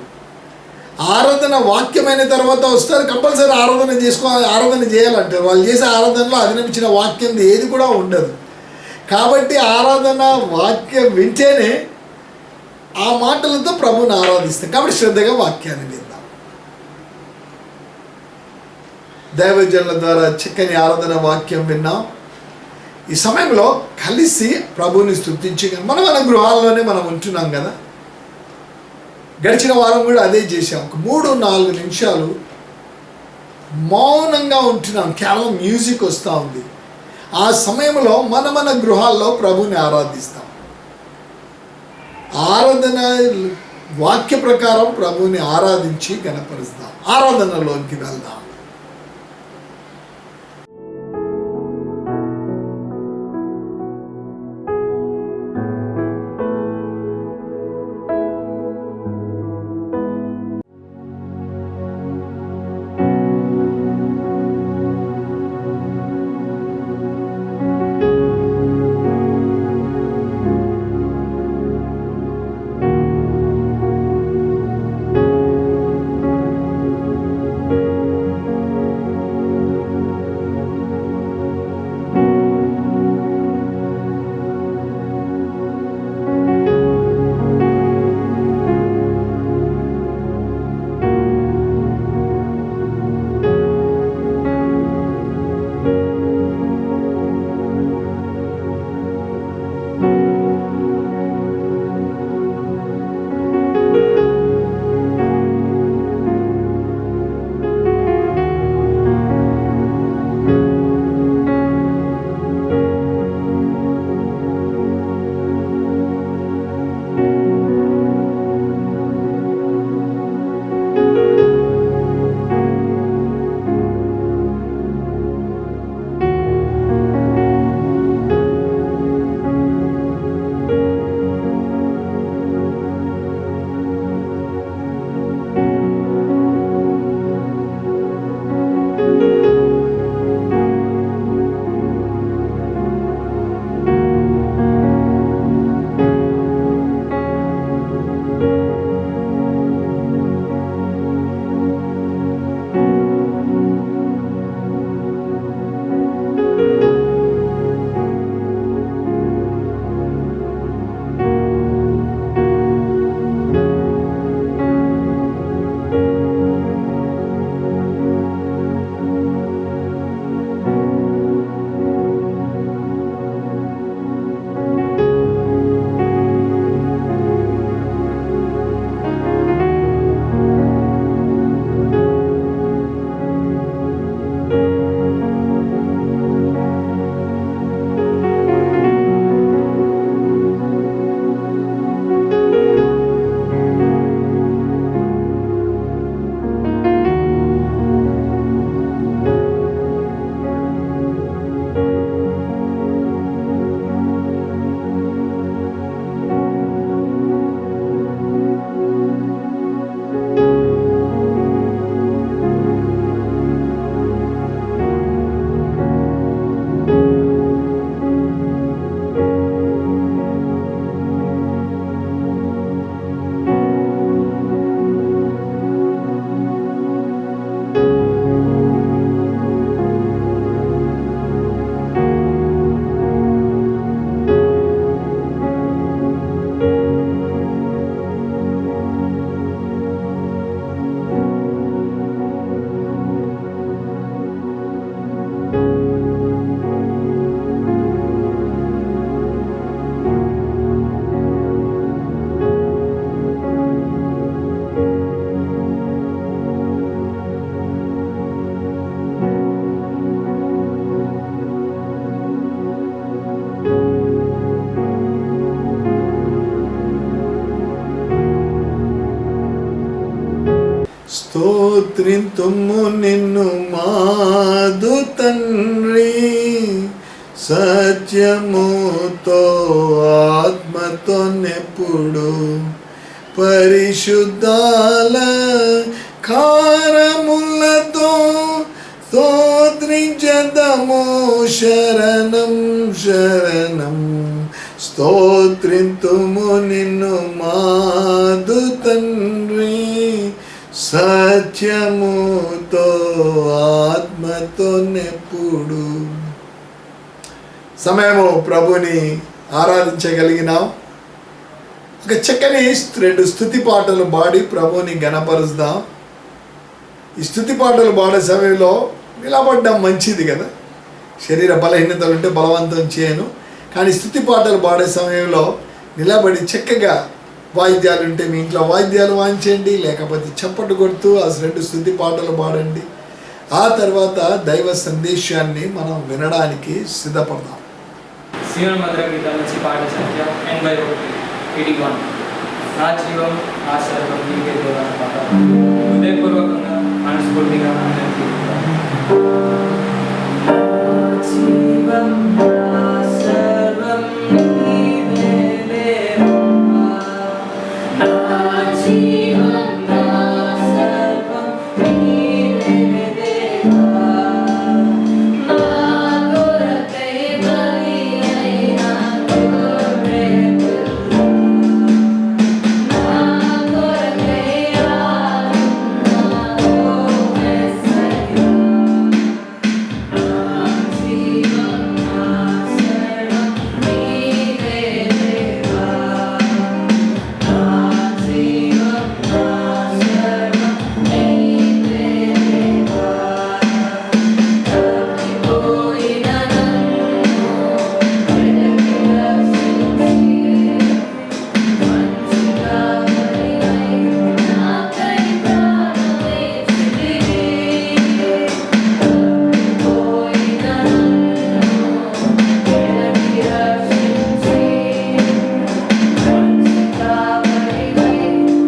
ఆరాధన వాక్యమైన తర్వాత వస్తారు, కంపల్సరీ ఆరాధన చేయాలంటారు. వాళ్ళు చేసే ఆరాధనలో అదినమించిన వాక్యం ఏది కూడా ఉండదు. కాబట్టి ఆరాధన వాక్యం వింటేనే ఆ మాటలతో ప్రభువుని ఆరాధిస్తాం. కాబట్టి శ్రద్ధగా వాక్యాన్ని విందాం. దైవజనుల ద్వారా చక్కని ఆరాధన వాక్యం విన్నాం. ఈ సమయంలో కలిసి ప్రభువుని స్తుతించి మన గృహాల్లోనే మనం ఉంటున్నాం కదా. గడిచిన వారం కూడా అదే చేసాం. ఒక 3-4 నిమిషాలు మౌనంగా ఉంటున్నాం, కేవలం మ్యూజిక్ వస్తూ ఉంది. ఆ సమయంలో మన గృహాల్లో ప్రభువుని ఆరాధిస్తాం. ఆరాధన వాక్య ప్రకారం ప్రభువుని ఆరాధించి గణపరుస్తాం. ఆరాధనలోకి వెళ్దాం. స్తోత్రింతుము నిన్ను మాదు తండ్రి, సత్యముతో ఆత్మతో నెప్పుడు పరిశుద్ధాల కారములతో స్తోత్రించ శరణదము శరణం శరణం స్తోత్రింతుము నిన్ను మాదు తండ్రి సత్యముతో ఆత్మతో నెప్పుడు. సమయము ప్రభుని ఆరాధించగలిగినాం. ఒక చక్కని 2 స్తుతి పాటలు పాడి ప్రభుని గణపరుద్దాం. ఈ స్తుతి పాటలు పాడే సమయంలో నిలబడ్డం మంచిది కదా. శరీర బలహీనతలు ఉంటే బలవంతం చేయను, కానీ స్తుతి పాటలు పాడే సమయంలో నిలబడి చక్కగా వాయిద్యాలు ఉంటే మీ ఇంట్లో వాయిద్యాలు వాయించండి, లేకపోతే చప్పట్లు కొడుతూ ఆ 2 స్తుతి పాటలు పాడండి. ఆ తర్వాత దైవ సందేశాన్ని మనం వినడానికి సిద్ధపడదాం. సీయోను మధుర గీతాల నుంచి పాట సంఖ్య 81 నా జీవం నా సర్వం నీకే దేవా అనే పాట హృదయపూర్వకంగా మనస్ఫూర్తిగా అందరికీ జీవం నా సర్వం నీవే దేవా నా జీవం నా సర్వం నీవే దేవా నా కొరకై బలి అయిన గొర్రె పిల్ల నా కొరకై ఆడిన ఓ యేసయ్యా నా జీవం నా సర్వం నీవే దేవా నా జీవం నా సర్వం నీవే దేవా తప్పిపోయిన నన్ను వెనక్కి రక్షించి మంచిగా మరిగై నాకై ప్రాణమిచ్చితివి తప్పిపోయిన నన్ను వెనక్కి రక్షించి మంచిగా మరిగై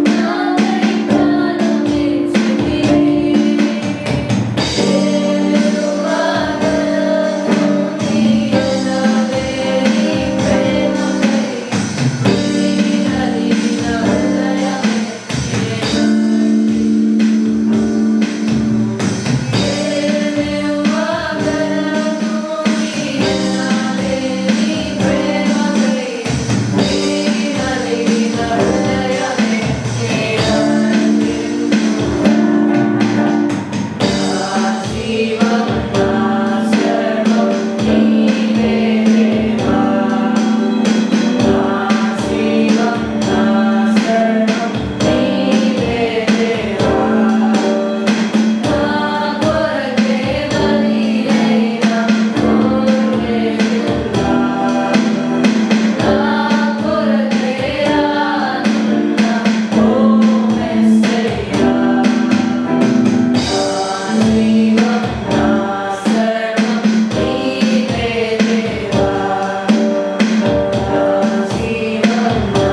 నాకై ప్రాణమిచ్చితివి జీవం నా సర్వం నీవే దేవా నా జీవం నా సర్వం నీవే దేవా నా కొరకే బలి అయిన గొర్రె పిల్ల నా కొరకే ఆడిన ఓ యేసయ్యా నా జీవం నా సర్వం నీవే దేవా నా జీవం నా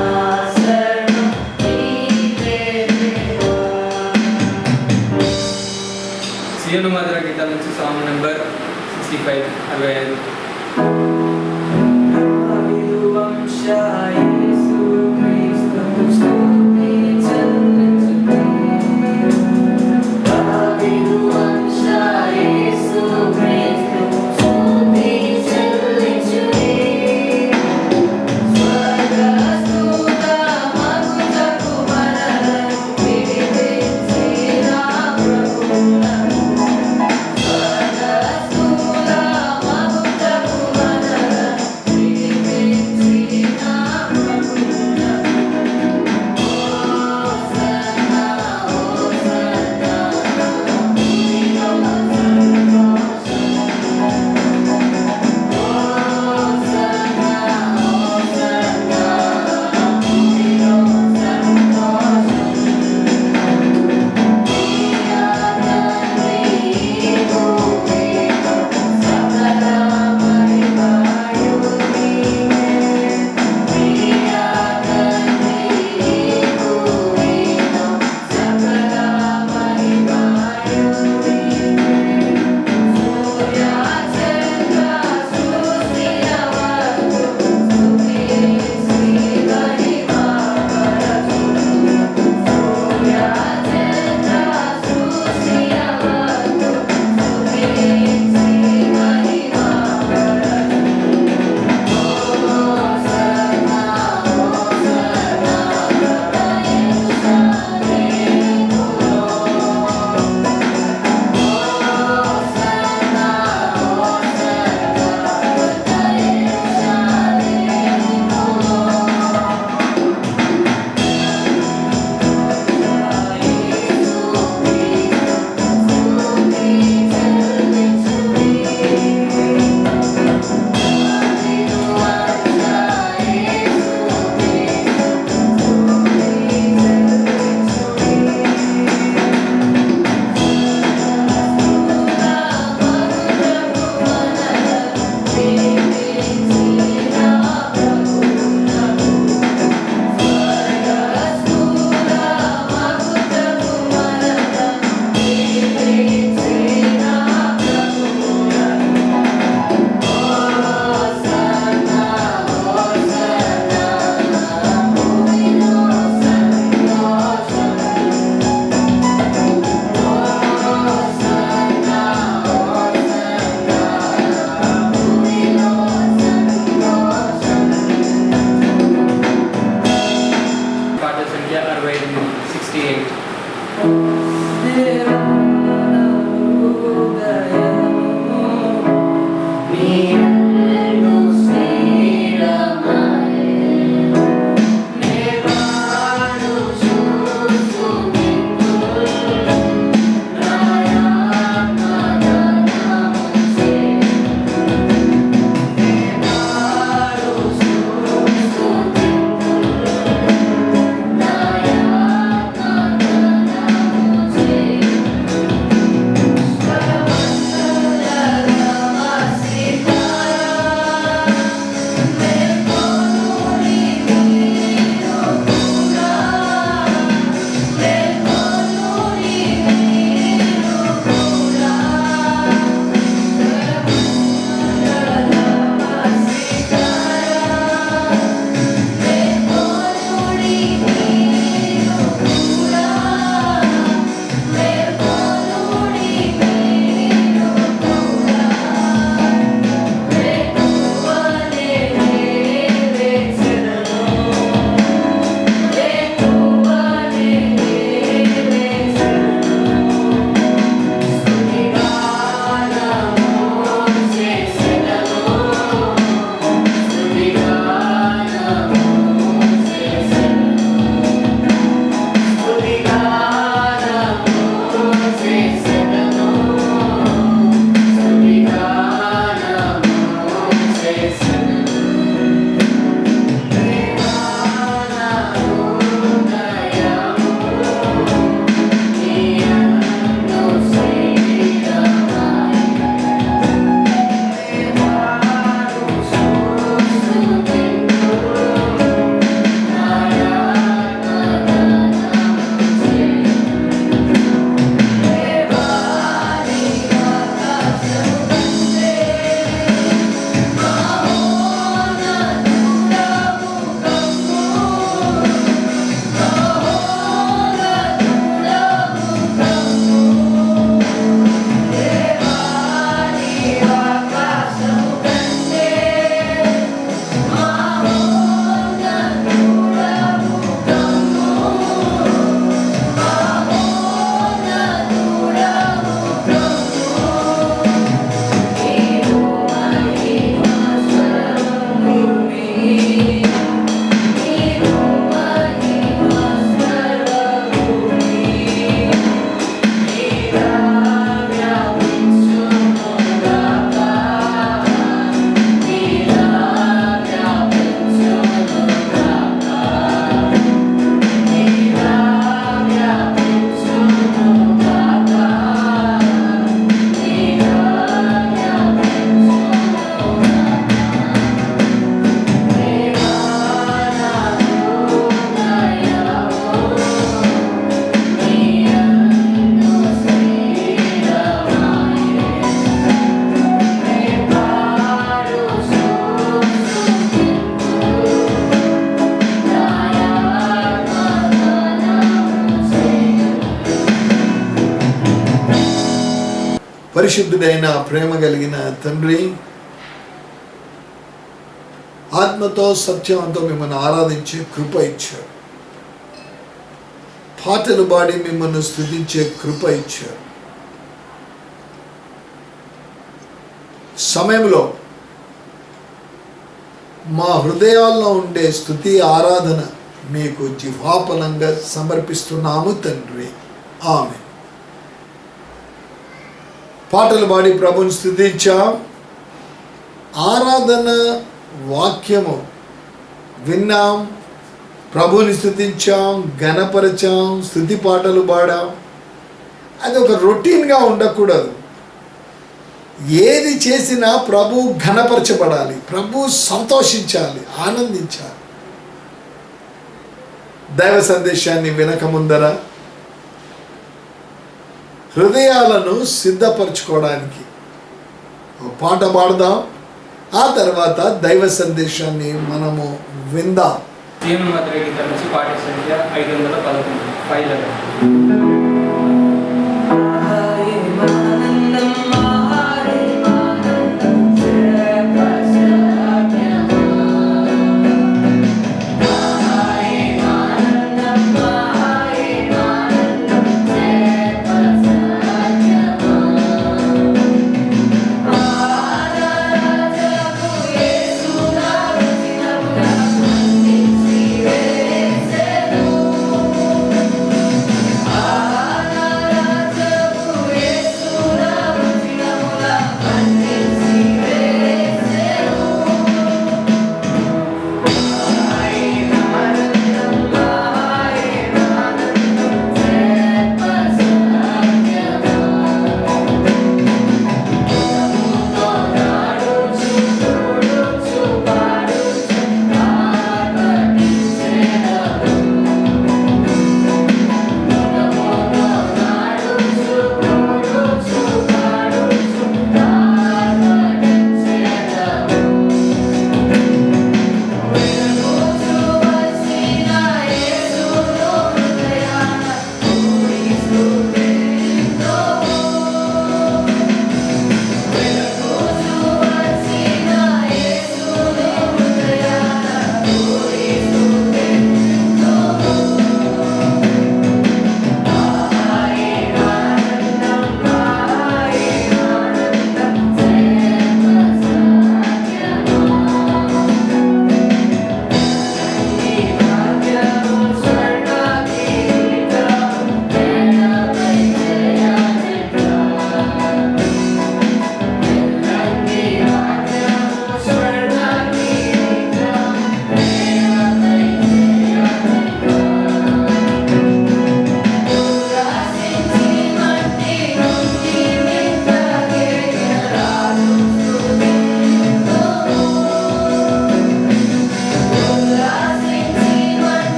సర్వం నీవే దేవా సీయోను మధుర గీతాల నుంచి సాంగ్ నెంబర్ 65 65 దావీదు వంశ యేసు క్రీస్తు స్తుతి చెల్లించుడి దావీదు వంశ యేసు క్రీస్తు స్తుతి చెల్లించుడి స్వర్గస్థుత మగుటకు మనలను విడిపించిన ప్రభువునకు స్వర్గస్థుత మగుటకు మనలను పరిశుద్ధుడైన ప్రేమ కలిగిన తండ్రి, ఆత్మతో సత్యంతో మిమ్మల్ని ఆరాధించే కృప ఇచ్చారు. పాటలు పాడి మిమ్మల్ని స్తుతించే కృప ఇచ్చారు. సమయంలో మా హృదయాల్లో ఉండే స్తుతి ఆరాధన మీకు జిహ్వాపలంగా సమర్పిస్తున్నాము తండ్రి. ఆమేన్. పాటలు పాడి ప్రభుని స్తుతించాం. ఆరాధన వాక్యము విన్నాం, ప్రభుని స్తుతించాం, ఘనపరచాం, స్తుతి పాటలు పాడాం. అది ఒక రొటీన్గా ఉండకూడదు. ఏది చేసినా ప్రభు ఘనపరచబడాలి, ప్రభు సంతోషించాలి, ఆనందించాలి. దైవ సందేశాన్ని వినక ముందర హృదయాలను సిద్ధపరచుకోవడానికి ఒక పాట పాడదాం. ఆ తర్వాత దైవ సందేశాన్ని మనము విందాం. జీవన మధుర గీతం నుంచి పాట సంఖ్య 511 511.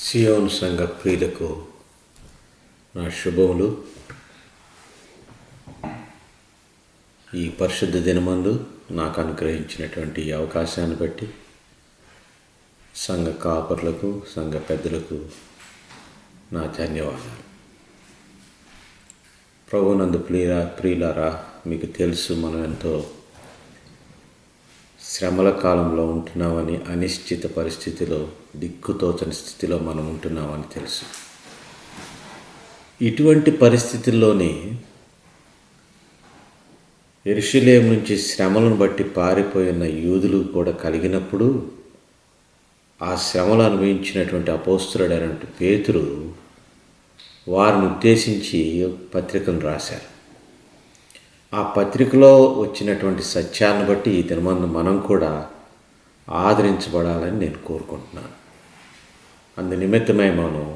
సియోను సంఘ ప్రియులకు నా శుభములు. ఈ పరిశుద్ధ దినమందు నాకు అనుగ్రహించినటువంటి ఈ అవకాశాన్ని బట్టి సంఘ కాపర్లకు, సంఘ పెద్దలకు నా ధన్యవాదాలు. ప్రభునందు ప్రియులారా, మీకు తెలుసు మనం ఎంతో శ్రమల కాలంలో ఉంటున్నామని, అనిశ్చిత పరిస్థితిలో, దిక్కుతోచని స్థితిలో మనం ఉంటున్నామని తెలుసు. ఇటువంటి పరిస్థితుల్లోనే యెరూషలేము నుంచి శ్రమలను బట్టి పారిపోయిన యూదులు కూడా కలిగినప్పుడు ఆ శ్రమలు అనుభవించినటువంటి అపోస్తలుడైనటువంటి పేతురు వారిని ఉద్దేశించి పత్రికను రాశారు. ఆ పత్రికలో వచ్చినటువంటి సత్యాన్ని బట్టి ఈ దినమందు మనం కూడా ఆదరించబడాలని నేను కోరుకుంటున్నాను. అందు నిమిత్తమై మనం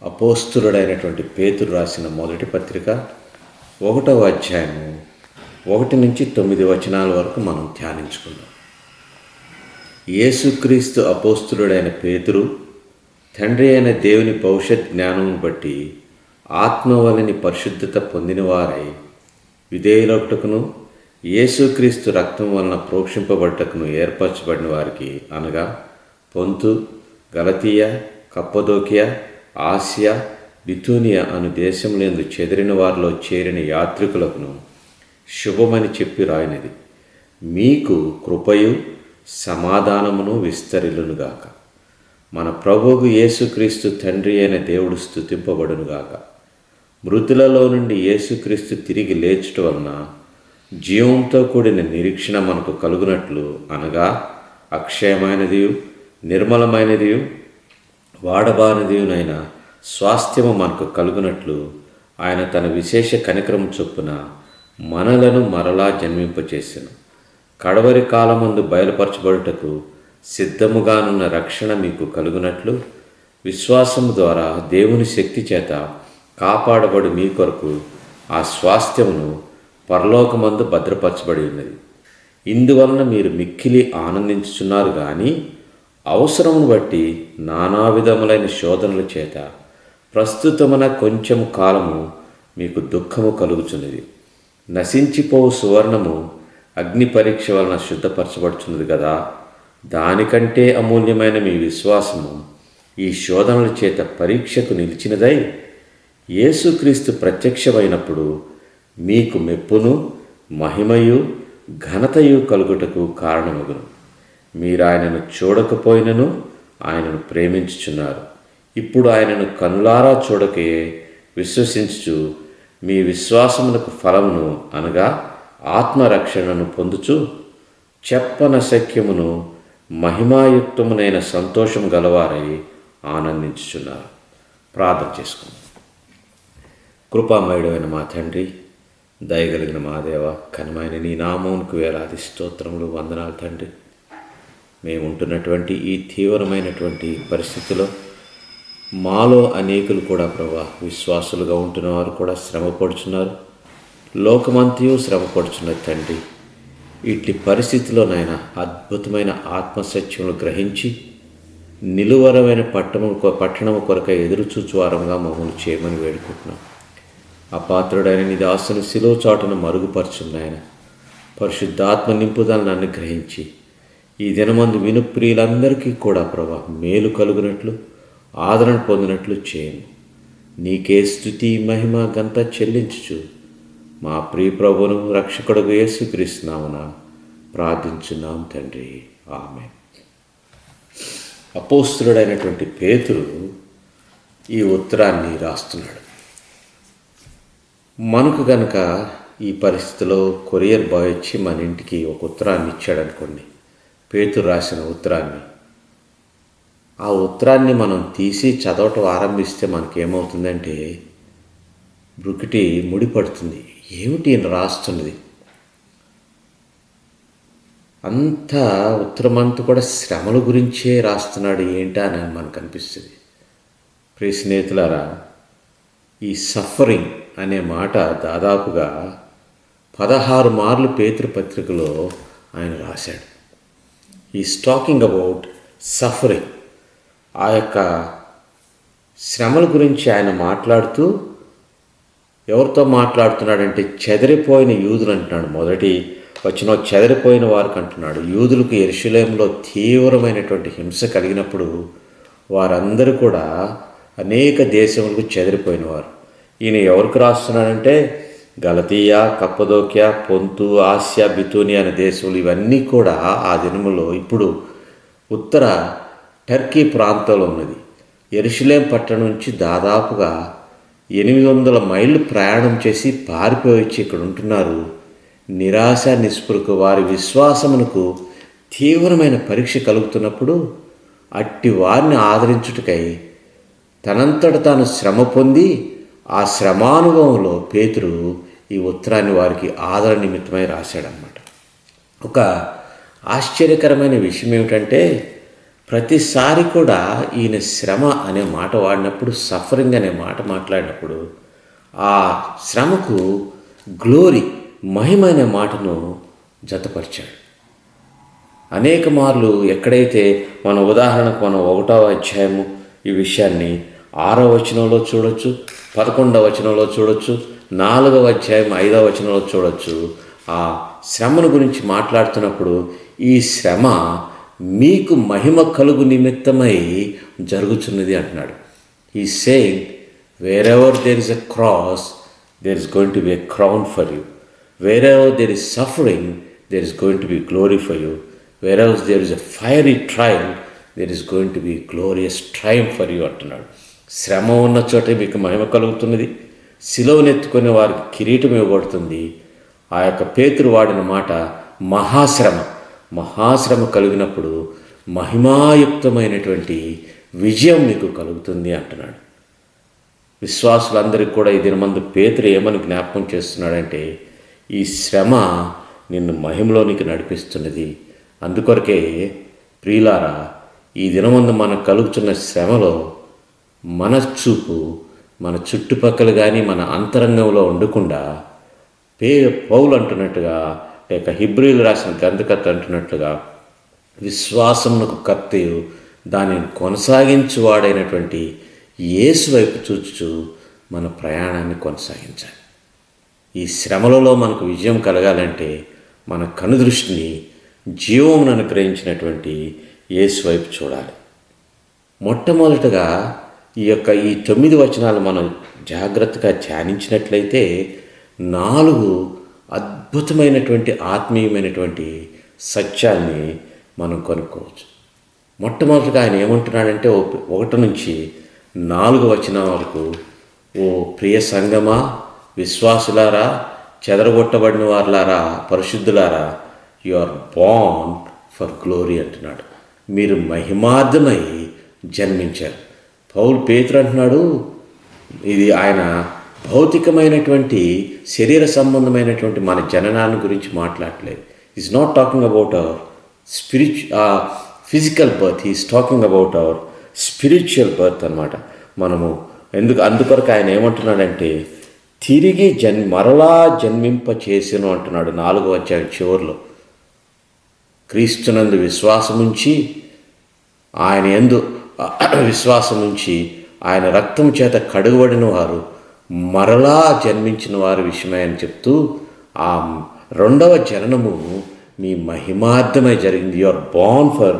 అపోస్తలుడైనటువంటి పేతురు రాసిన మొదటి పత్రిక 1వ అధ్యాయము 1 నుంచి 9 వచనాల వరకు మనం ధ్యానించుకుందాం. యేసుక్రీస్తు అపోస్తలుడైన పేతురు, తండ్రి అయిన దేవుని భవిష్యత్ జ్ఞానమును బట్టి ఆత్మ వలని పరిశుద్ధత పొందినవారై విధేయులొకటకును యేసుక్రీస్తు రక్తం వలన ప్రోక్షింపబడ్డకును ఏర్పరచబడిన వారికి, అనగా పొంతు, గలతీయ, కప్పదోకియా, ఆసియా, బితూనియా అను దేశములందు చెదిరిన వారిలో చేరిన యాత్రికులకును శుభమని చెప్పి రాయినది. మీకు కృపయు సమాధానమును విస్తరిల్లునుగాక. మన ప్రభువు యేసుక్రీస్తు తండ్రి అయిన దేవుడు స్తుతింపబడునుగాక. మృతులలో నుండి యేసుక్రీస్తు తిరిగి లేచుట వలన జీవంతో కూడిన నిరీక్షణ మనకు కలుగునట్లు, అనగా అక్షయమైనదియు నిర్మలమైనదియు వాడబారినదియునైన స్వాస్థ్యము మనకు కలుగునట్లు ఆయన తన విశేష కనికరము చొప్పున మనలను మరలా జన్మింపచేసెను. కడవరి కాలమందు బయలుపరచబడుటకు సిద్ధముగానున్న రక్షణ మీకు కలుగునట్లు విశ్వాసము ద్వారా దేవుని శక్తి చేత కాపాడబడి మీ కొరకు ఆ స్వాస్థ్యమును పరలోకమందు భద్రపరచబడి ఉన్నది. ఇందువలన మీరు మిక్కిలి ఆనందించుచున్నారు కానీ అవసరమును బట్టి నానా విధములైన శోధనల చేత ప్రస్తుతమున కొంచెము కాలము మీకు దుఃఖము కలుగుచున్నది. నశించిపోవు సువర్ణము అగ్ని పరీక్ష వలన శుద్ధపరచబడుచున్నది కదా. దానికంటే అమూల్యమైన మీ విశ్వాసము ఈ శోధనల చేత పరీక్షకు నిలిచినదై యేసుక్రీస్తు ప్రత్యక్షమైనప్పుడు మీకు మెప్పును, మహిమయు, ఘనతయు కలుగుటకు కారణమగును. మీరు ఆయనను చూడకపోయినను ఆయనను ప్రేమించుచున్నారు. ఇప్పుడు ఆయనను కనులారా చూడకే విశ్వసించుచు మీ విశ్వాసమునకు ఫలమును, అనగా ఆత్మరక్షణను పొందుచు చెప్పనశక్యమును మహిమాయుక్తమునైన సంతోషం గలవారై ఆనందించుచున్నారు. ప్రార్థన చేసుకుందాం. కృపామయుడైన మా తండ్రి, దయగలిగిన మా దేవ, ఘనమైన నీ నామమునకు వేలాది స్తోత్రములు, వందనాలు తండ్రి. మేము ఉంటున్నటువంటి ఈ తీవ్రమైనటువంటి పరిస్థితిలో మాలో అనేకులు కూడా ప్రభా విశ్వాసులుగా ఉంటున్న వారు కూడా శ్రమపడుచున్నారు. లోకమంతయు శ్రమపడుచున్నది తండ్రి. ఇట్టి పరిస్థితిలోనైనా అద్భుతమైన ఆత్మసత్యములు గ్రహించి నిలువరమైన పట్టణము కొరకై ఎదురుచూచువారంగా మమ్మల్ని చేయమని వేడుకుంటున్నాం. అపాత్రుడైన నీ దాసుని శిలువ చాటును మరుగుపరుచున్నాయన పరిశుద్ధాత్మ నింపుదలను అనుగ్రహించి ఈ దినమందు వినుప్రియులందరికీ కూడా ప్రభా మేలు కలుగునట్లు, ఆదరణ పొందినట్లు చేయము. నీకే స్తుతి, మహిమ, ఘనత చెల్లించుచు మా ప్రియ ప్రభువును రక్షకుడుగు యేసుక్రీస్తునామమున ప్రార్థించున్నాం తండ్రి, ఆమేన్. అపోస్తలుడైనటువంటి పేతురు ఈ ఉత్తరాన్ని రాస్తున్నాడు. మనకు గనక ఈ పరిస్థితిలో కొరియర్ బాయ్ వచ్చి మన ఇంటికి ఒక ఉత్తరాన్ని ఇచ్చాడు అనుకోండి, పేతురు రాసిన ఉత్తరాన్ని. ఆ ఉత్తరాన్ని మనం తీసి చదవటం ఆరంభిస్తే మనకేమవుతుందంటే బ్రుకిటి ముడిపడుతుంది. ఏమిటి ఈయన రాస్తున్నది? అంతా ఉత్తరమంతా కూడా శ్రమల గురించే రాస్తున్నాడు ఏంటా అని మనకు అనిపిస్తుంది. ప్రియ స్నేహితులారా, ఈ సఫరింగ్ అనే మాట దాదాపుగా 16 మార్లు పేతురు పత్రికలో ఆయన రాశాడు. Is talking about suffering. ఆ యొక్క శ్రమల గురించి ఆయన మాట్లాడుతూ ఎవరితో మాట్లాడుతున్నాడంటే చెదిరిపోయిన యూదులు అంటున్నాడు. మొదటి వచనం చెదిరిపోయిన వారికి అంటున్నాడు. యూదులకు యెరూషలేములో తీవ్రమైనటువంటి హింస కలిగినప్పుడు వారందరూ కూడా అనేక దేశములకు చెదిరిపోయినవారు. ఈయన ఎవరికి రాస్తున్నాడంటే గలతీయ, కప్పదోక్య, పొంతు, ఆసియా, బితూనియా అనే దేశములు ఇవన్నీ కూడా ఆ దినములో ఇప్పుడు ఉత్తర టర్కీ ప్రాంతంలో ఉన్నది. యెరూషలేం పట్టణం నుంచి దాదాపుగా 800 మైళ్ళు ప్రయాణం చేసి పారిపోయి వచ్చి ఇక్కడ ఉంటున్నారు. నిరాశ నిస్పృహకు వారి విశ్వాసమునకు తీవ్రమైన పరీక్ష కలుగుతున్నప్పుడు అట్టి వారిని ఆదరించుటకై తనంతట తాను శ్రమ పొంది ఆ శ్రమానుభవంలో పేతురు ఈ ఉత్తరాన్ని వారికి ఆదరణ నిమిత్తమై రాశాడనమాట. ఒక ఆశ్చర్యకరమైన విషయం ఏమిటంటే ప్రతిసారి కూడా ఈయన శ్రమ అనే మాట వాడినప్పుడు, సఫరింగ్ అనే మాట మాట్లాడినప్పుడు ఆ శ్రమకు గ్లోరీ, మహిమ అనే మాటను జతపరిచాడు. అనేక మార్లు ఎక్కడైతే మన ఉదాహరణకు మనం 1వ అధ్యాయము ఈ విషయాన్ని 6వ వచనంలో చూడొచ్చు, 11వ వచనంలో చూడొచ్చు, 4వ అధ్యాయం 5వ వచనంలో చూడొచ్చు. ఆ శ్రమను గురించి మాట్లాడుతున్నప్పుడు ఈ శ్రమ మీకు మహిమ కలుగు నిమిత్తమై జరుగుతున్నది అంటున్నాడు. ఈ saying wherever there is a cross there is going to be a crown for you, wherever there is suffering there is going to be glory for you, wherever there is a fiery trial there is going to be glorious triumph for you అంటున్నాడు. శ్రమ ఉన్న చోటే మీకు మహిమ కలుగుతున్నది, శిలువనెత్తుకునే వారికి కిరీటం ఇవ్వబడుతుంది. ఆ యొక్క పేతురు వాడిన మాట మహాశ్రమ కలిగినప్పుడు మహిమాయుక్తమైనటువంటి విజయం మీకు కలుగుతుంది అంటున్నాడు. విశ్వాసులందరికీ కూడా ఈ దినమందు పేతురు ఏమని జ్ఞాపకం చేస్తున్నాడంటే ఈ శ్రమ నిన్ను మహిమలోనికి నడిపిస్తున్నది. అందుకొరకే ప్రియులారా, ఈ దినమందు మనకు కలుగుతున్న శ్రమలో మన చూపు మన చుట్టుపక్కల కానీ మన అంతరంగంలో ఉండకుండా పౌలు అంటున్నట్టుగా, లేక హెబ్రీయులు రాసిన గ్రంథకర్త అంటున్నట్లుగా విశ్వాసమునకు కర్తయు దానిని కొనసాగించువాడైనటువంటి యేసు వైపు చూచుచు మన ప్రయాణాన్ని కొనసాగించాలి. ఈ శ్రమలలో మనకు విజయం కలగాలంటే మన కనుదృష్టిని జీవమును అనుగ్రహించినటువంటి యేసు వైపు చూడాలి. మొట్టమొదటగా ఈ 9 వచనాలు మనం జాగ్రత్తగా ధ్యానించినట్లయితే 4 అద్భుతమైనటువంటి ఆత్మీయమైనటువంటి సత్యాల్ని మనం కనుక్కోవచ్చు. మొట్టమొదటిగా ఆయన ఏమంటున్నాడంటే 1 నుంచి 4 వచనం వరకు, ఓ ప్రియ సంగమా, విశ్వాసులారా, చెదరగొట్టబడిన వారులారా, పరిశుద్ధులారా, you are born for glory అంటున్నాడు. మీరు మహిమార్థమై జన్మించారు. పేతురు అంటున్నాడు, ఇది ఆయన భౌతికమైనటువంటి శరీర సంబంధమైనటువంటి మన జననాన్ని గురించి మాట్లాడలేదు. Is not talking about our physical birth, is talking about our spiritual birth అనమాట. అందుకొరకు ఆయన ఏమంటున్నాడంటే తిరిగి మరలా జన్మింప చేసెను అంటున్నాడు 4వ అధ్యాయం చివరిలో. క్రీస్తునందు విశ్వాసముంచి ఆయన యందు విశ్వాసముంచి ఆయన రక్తం చేత కడుగబడిన వారు మరలా జన్మించిన వారి విషయమై అని చెప్తూ ఆ 2వ జననము మీ మహిమార్థమై జరిగింది. You are born for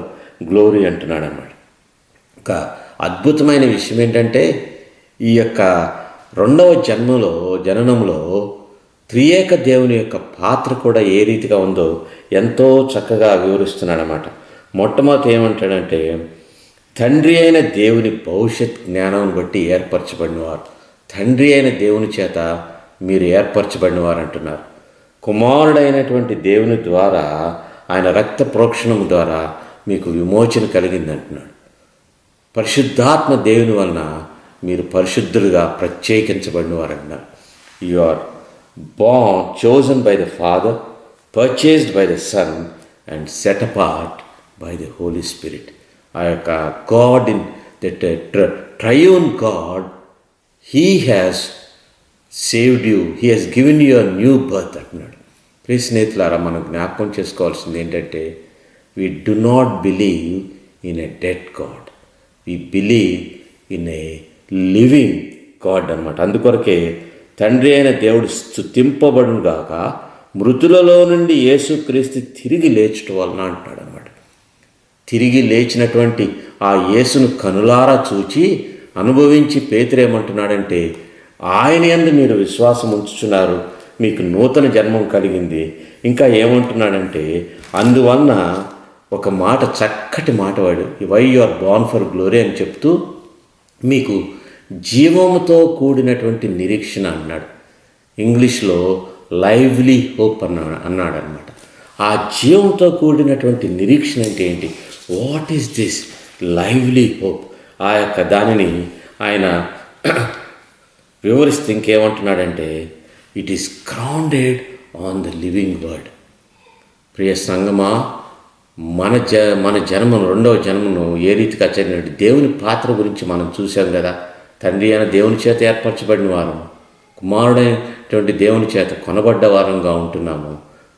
glory అంటున్నాడు అన్నమాట. ఒక అద్భుతమైన విషయం ఏంటంటే ఈ 2వ జననంలో త్రియేక దేవుని యొక్క పాత్ర కూడా ఏ రీతిగా ఉందో ఎంతో చక్కగా వివరిస్తున్నాడు అన్నమాట. మొట్టమొదటి ఏమంటాడంటే తండ్రి అయిన దేవుని భవిష్యత్ జ్ఞానాన్ని బట్టి ఏర్పరచబడినవారు, తండ్రి అయిన దేవుని చేత మీరు ఏర్పరచబడినవారు అంటున్నారు. కుమారుడైనటువంటి దేవుని ద్వారా, ఆయన రక్త ప్రోక్షణం ద్వారా మీకు విమోచన కలిగింది అంటున్నాడు. పరిశుద్ధాత్మ దేవుని వలన మీరు పరిశుద్ధులుగా ప్రత్యేకించబడినవారు అంటున్నారు. You are born, chosen by the Father, purchased by the Son and set apart by the Holy Spirit. ఆ యొక్క God in that triune God, he has saved you, he has given you a new birth అంటున్నాడు. ప్రియ స్నేహితులారా, మనం జ్ఞాపకం చేసుకోవాల్సింది ఏంటంటే we do not believe in a dead God, we believe in a living God అన్నమాట. అందుకొరకే తండ్రి అయిన దేవుడు స్తుతింపబడును గాక, మృతులలో నుండి యేసుక్రీస్తు తిరిగి లేచటం వలన అంటున్నాడు అన్నమాట. తిరిగి లేచినటువంటి ఆ యేసును కనులారా చూచి అనుభవించి పేతురు ఏమంటున్నాడంటే ఆయన యందు మీరు విశ్వాసం ఉంచుచున్నారు, మీకు నూతన జన్మం కలిగింది. ఇంకా ఏమంటున్నాడంటే, అందువలన ఒక మాట, చక్కటి మాట వాడు, why you are born for glory అని చెప్తూ మీకు జీవముతో కూడినటువంటి నిరీక్షణ అన్నాడు. ఇంగ్లీష్లో లైవ్లీ హోప్ అన్నాడనమాట. ఆ జీవంతో కూడినటువంటి నిరీక్షణ అంటే ఏంటి? What is this lively hope? ఆ యొక్క దానిని ఆయన వివరిస్తూ ఇంకేమంటున్నాడంటే, it is grounded on the living word. ప్రియ సంగమా, మన జన్మను, రెండవ జన్మను ఏ రీతిగా చదివినట్టు దేవుని పాత్ర గురించి మనం చూసాం కదా. తండ్రి అయిన దేవుని చేత ఏర్పరచబడిన వారం, కుమారుడైనటువంటి దేవుని చేత కొనబడ్డ వారంగా ఉంటున్నాము.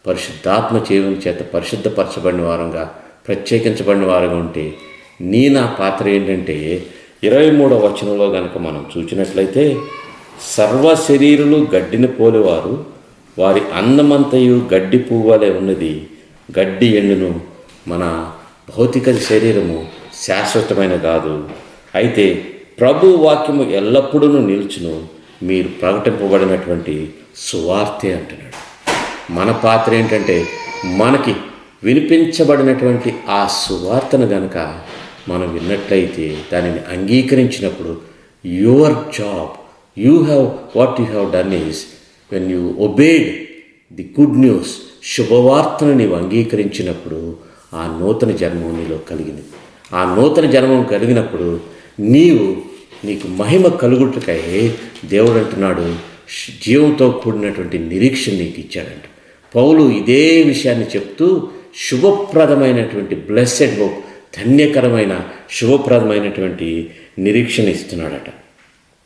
పరిశుద్ధాత్మ దేవుని చేత పరిశుద్ధపరచబడిన వారంగా, ప్రత్యేకించబడిన వారంగా ఉంటే నా పాత్ర ఏంటంటే 23వ వచనంలో కనుక మనం చూసినట్లయితే, సర్వ శరీరులు గడ్డిని పోలేవారు, వారి అందమంతయు గడ్డి పువ్వులే ఉన్నది, గడ్డి ఎండును, మన భౌతిక శరీరము శాశ్వతమైన కాదు, అయితే ప్రభు వాక్యము ఎల్లప్పుడూ నిలుచును, మీరు ప్రకటింపబడినటువంటి సువార్తే అంటున్నాడు. మన పాత్ర ఏంటంటే, మనకి వినిపించబడినటువంటి ఆ సువార్తను గనక మనం విన్నట్లయితే, దానిని అంగీకరించినప్పుడు, your job, what you have done is, when you obeyed the good news, శుభవార్తను నీవు అంగీకరించినప్పుడు ఆ నూతన జన్మం నీలో కలిగింది. ఆ నూతన జన్మం కలిగినప్పుడు నీకు మహిమ కలుగుటకై దేవుడు అంటున్నాడు, జీవంతో కూడినటువంటి నిరీక్షణ నీకు ఇచ్చాడంట. పౌలు ఇదే విషయాన్ని చెప్తూ శుభప్రదమైనటువంటి బ్లెస్సెడ్ హోప్, ధన్యకరమైన శుభప్రదమైనటువంటి నిరీక్షణ ఇస్తున్నాడట.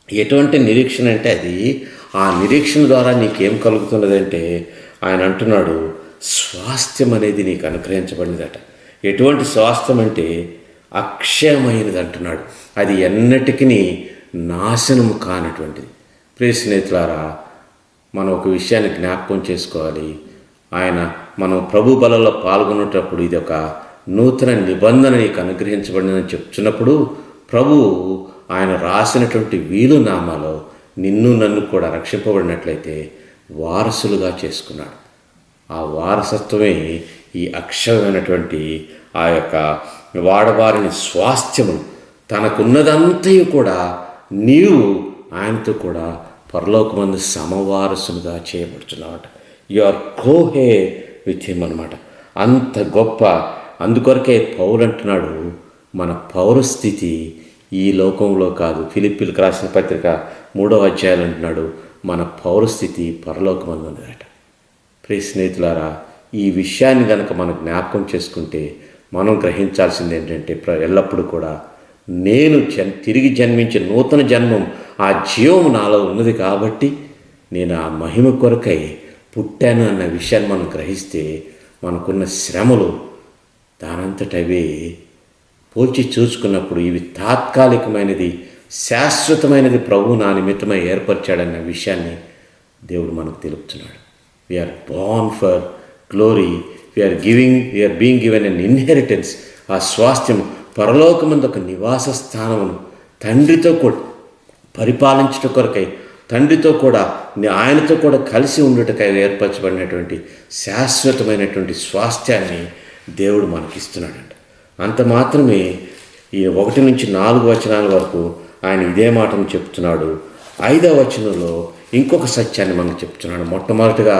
ఎటువంటి నిరీక్షణ అంటే, అది ఆ నిరీక్షణ ద్వారా నీకేం కలుగుతున్నదంటే, ఆయన అంటున్నాడు స్వాస్థ్యం అనేది నీకు అనుగ్రహించబడినదట. ఎటువంటి స్వాస్థ్యం అంటే అక్షయమైనది అంటున్నాడు. అది ఎన్నటికీ నాశనము కానటువంటిది. ప్రియ స్నేహితులారా, మనం ఒక విషయాన్ని జ్ఞాపకం చేసుకోవాలి. మనం ప్రభు బలలో పాల్గొనేటప్పుడు ఇది ఒక నూతన నిబంధన నీకు అనుగ్రహించబడిందని చెప్తున్నప్పుడు, ప్రభువు ఆయన రాసినటువంటి వీలునామాలో నిన్ను నన్ను కూడా రక్షింపబడినట్లయితే వారసులుగా చేసుకున్నాడు. ఆ వారసత్వమే ఈ అక్షయమైనటువంటి ఆ యొక్క వాడవారిని స్వాస్థ్యము, తనకున్నదంతయు కూడా నీవు ఆయనతో కూడా పరలోకమందు సమవారసులుగా చేయబడుతున్నావట. You are Kohe with him అనమాట. అంత గొప్ప. అందుకొరకే పౌలు అంటున్నాడు, మన పౌరస్థితి ఈ లోకంలో కాదు. ఫిలిప్పీలకు రాసిన పత్రిక 3వ అధ్యాయం అంటున్నాడు, మన పౌరస్థితి పరలోకమందు ఉందట. ప్రియ స్నేహితులారా, ఈ విషయాన్ని కనుక మనం జ్ఞాపకం చేసుకుంటే మనం గ్రహించాల్సింది ఏంటంటే, ఎల్లప్పుడూ కూడా నేను తిరిగి జన్మించిన నూతన జన్మం, ఆ జీవం నాలో ఉన్నది కాబట్టి నేను ఆ మహిమ కొరకై పుట్టాను అన్న విషయాన్ని మనం గ్రహిస్తే, మనకున్న శ్రమలు దానంతటవే పోల్చి చూసుకున్నప్పుడు ఇవి తాత్కాలికమైనది, శాశ్వతమైనది ప్రభు నా నిమిత్తమై ఏర్పరిచాడన్న విషయాన్ని దేవుడు మనకు తెలుపుతున్నాడు. We are born for glory, we are being given an inheritance. ఆ స్వాస్థ్యం పరలోకమందు ఒక నివాస స్థానమును తండ్రితో కూడా పరిపాలించుట కొరకై, తండ్రితో కూడా ఆయనతో కూడా కలిసి ఉండుటకై ఏర్పరచబడినటువంటి శాశ్వతమైనటువంటి స్వాస్థ్యాన్ని దేవుడు మనకిస్తున్నాడంట. అంత మాత్రమే ఈ 1 నుంచి 4 వచనాల వరకు ఆయన ఇదే మాటను చెప్తున్నాడు. 5వ వచనంలో ఇంకొక సత్యాన్ని మనకు చెప్తున్నాడు. మొట్టమొదటిగా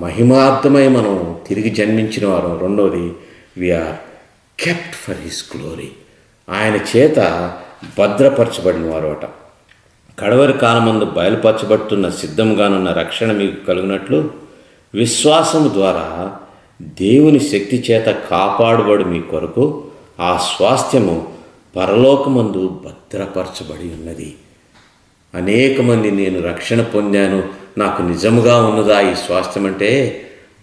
మహిమార్థమై మనం తిరిగి జన్మించిన వారు. రెండవది, we're kept for his glory, ఆయన చేత భద్రపరచబడిన వారు అట. కడవరి కాలమందు బయలుపరచబడుతున్న సిద్ధంగానున్న రక్షణ మీకు కలుగునట్లు విశ్వాసము ద్వారా దేవుని శక్తి చేత కాపాడుబడి మీ కొరకు ఆ స్వాస్థ్యము పరలోకమందు భద్రపరచబడి ఉన్నది. అనేక మంది నేను రక్షణ పొందాను, నాకు నిజముగా ఉన్నదా ఈ స్వాస్థ్యం అంటే,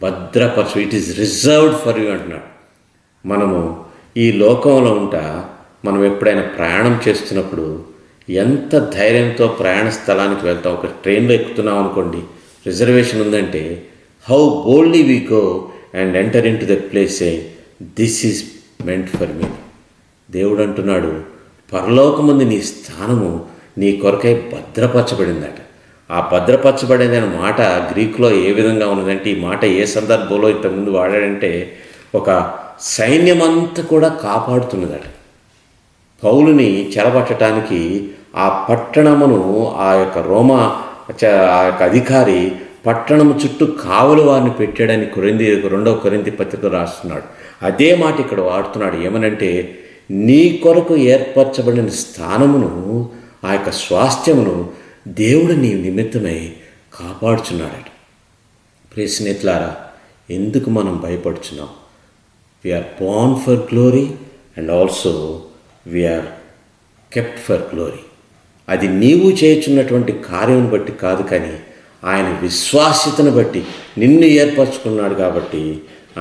భద్రపరచు, it is reserved for you అంటున్నాడు. మనము ఈ లోకంలో మనం ఎప్పుడైనా ప్రయాణం చేస్తున్నప్పుడు ఎంత ధైర్యంతో ప్రయాణ స్థలానికి వెళ్తాం. ఒక ట్రైన్లో ఎక్కుతున్నాం అనుకోండి, రిజర్వేషన్ ఉందంటే, how boldly we go and enter in to the place A this is meant for me. దేవుడు అంటున్నాడు, పరలోకమందు నీ స్థానము నీ కొరకై భద్రపరచబడిందట. ఆ భద్రపరచబడేదనే మాట గ్రీకులో ఏ విధంగా ఉన్నదంటే, ఈ మాట ఏ సందర్భంలో ఇంతకుముందు వాడాడంటే ఒక సైన్యమంతా కూడా కాపాడుతున్నదట. పౌలుని చెరపట్టడానికి ఆ పట్టణమును ఆ యొక్క ఆ యొక్క అధికారి పట్టణము చుట్టూ కావలి వారిని పెట్టాడని 2వ కొరింథీ పత్రిక రాస్తున్నాడు. అదే మాట ఇక్కడ వాడుతున్నాడు. ఏమనంటే, నీ కొరకు ఏర్పరచబడిన స్థానమును, ఆ యొక్క స్వాస్థ్యమును దేవుడు నీ నిమిత్తమై కాపాడుచున్నాడట. ప్రియ స్నేహితులారా, ఎందుకు మనం భయపడుచున్నాం? We are born for glory and also we are kept for glory. అది నీవు చేయుచున్నటువంటి కార్యం బట్టి కాదు, కానీ ఆయన విశ్వాస్యతను బట్టి నిన్ను ఏర్పరచుకున్నాడు కాబట్టి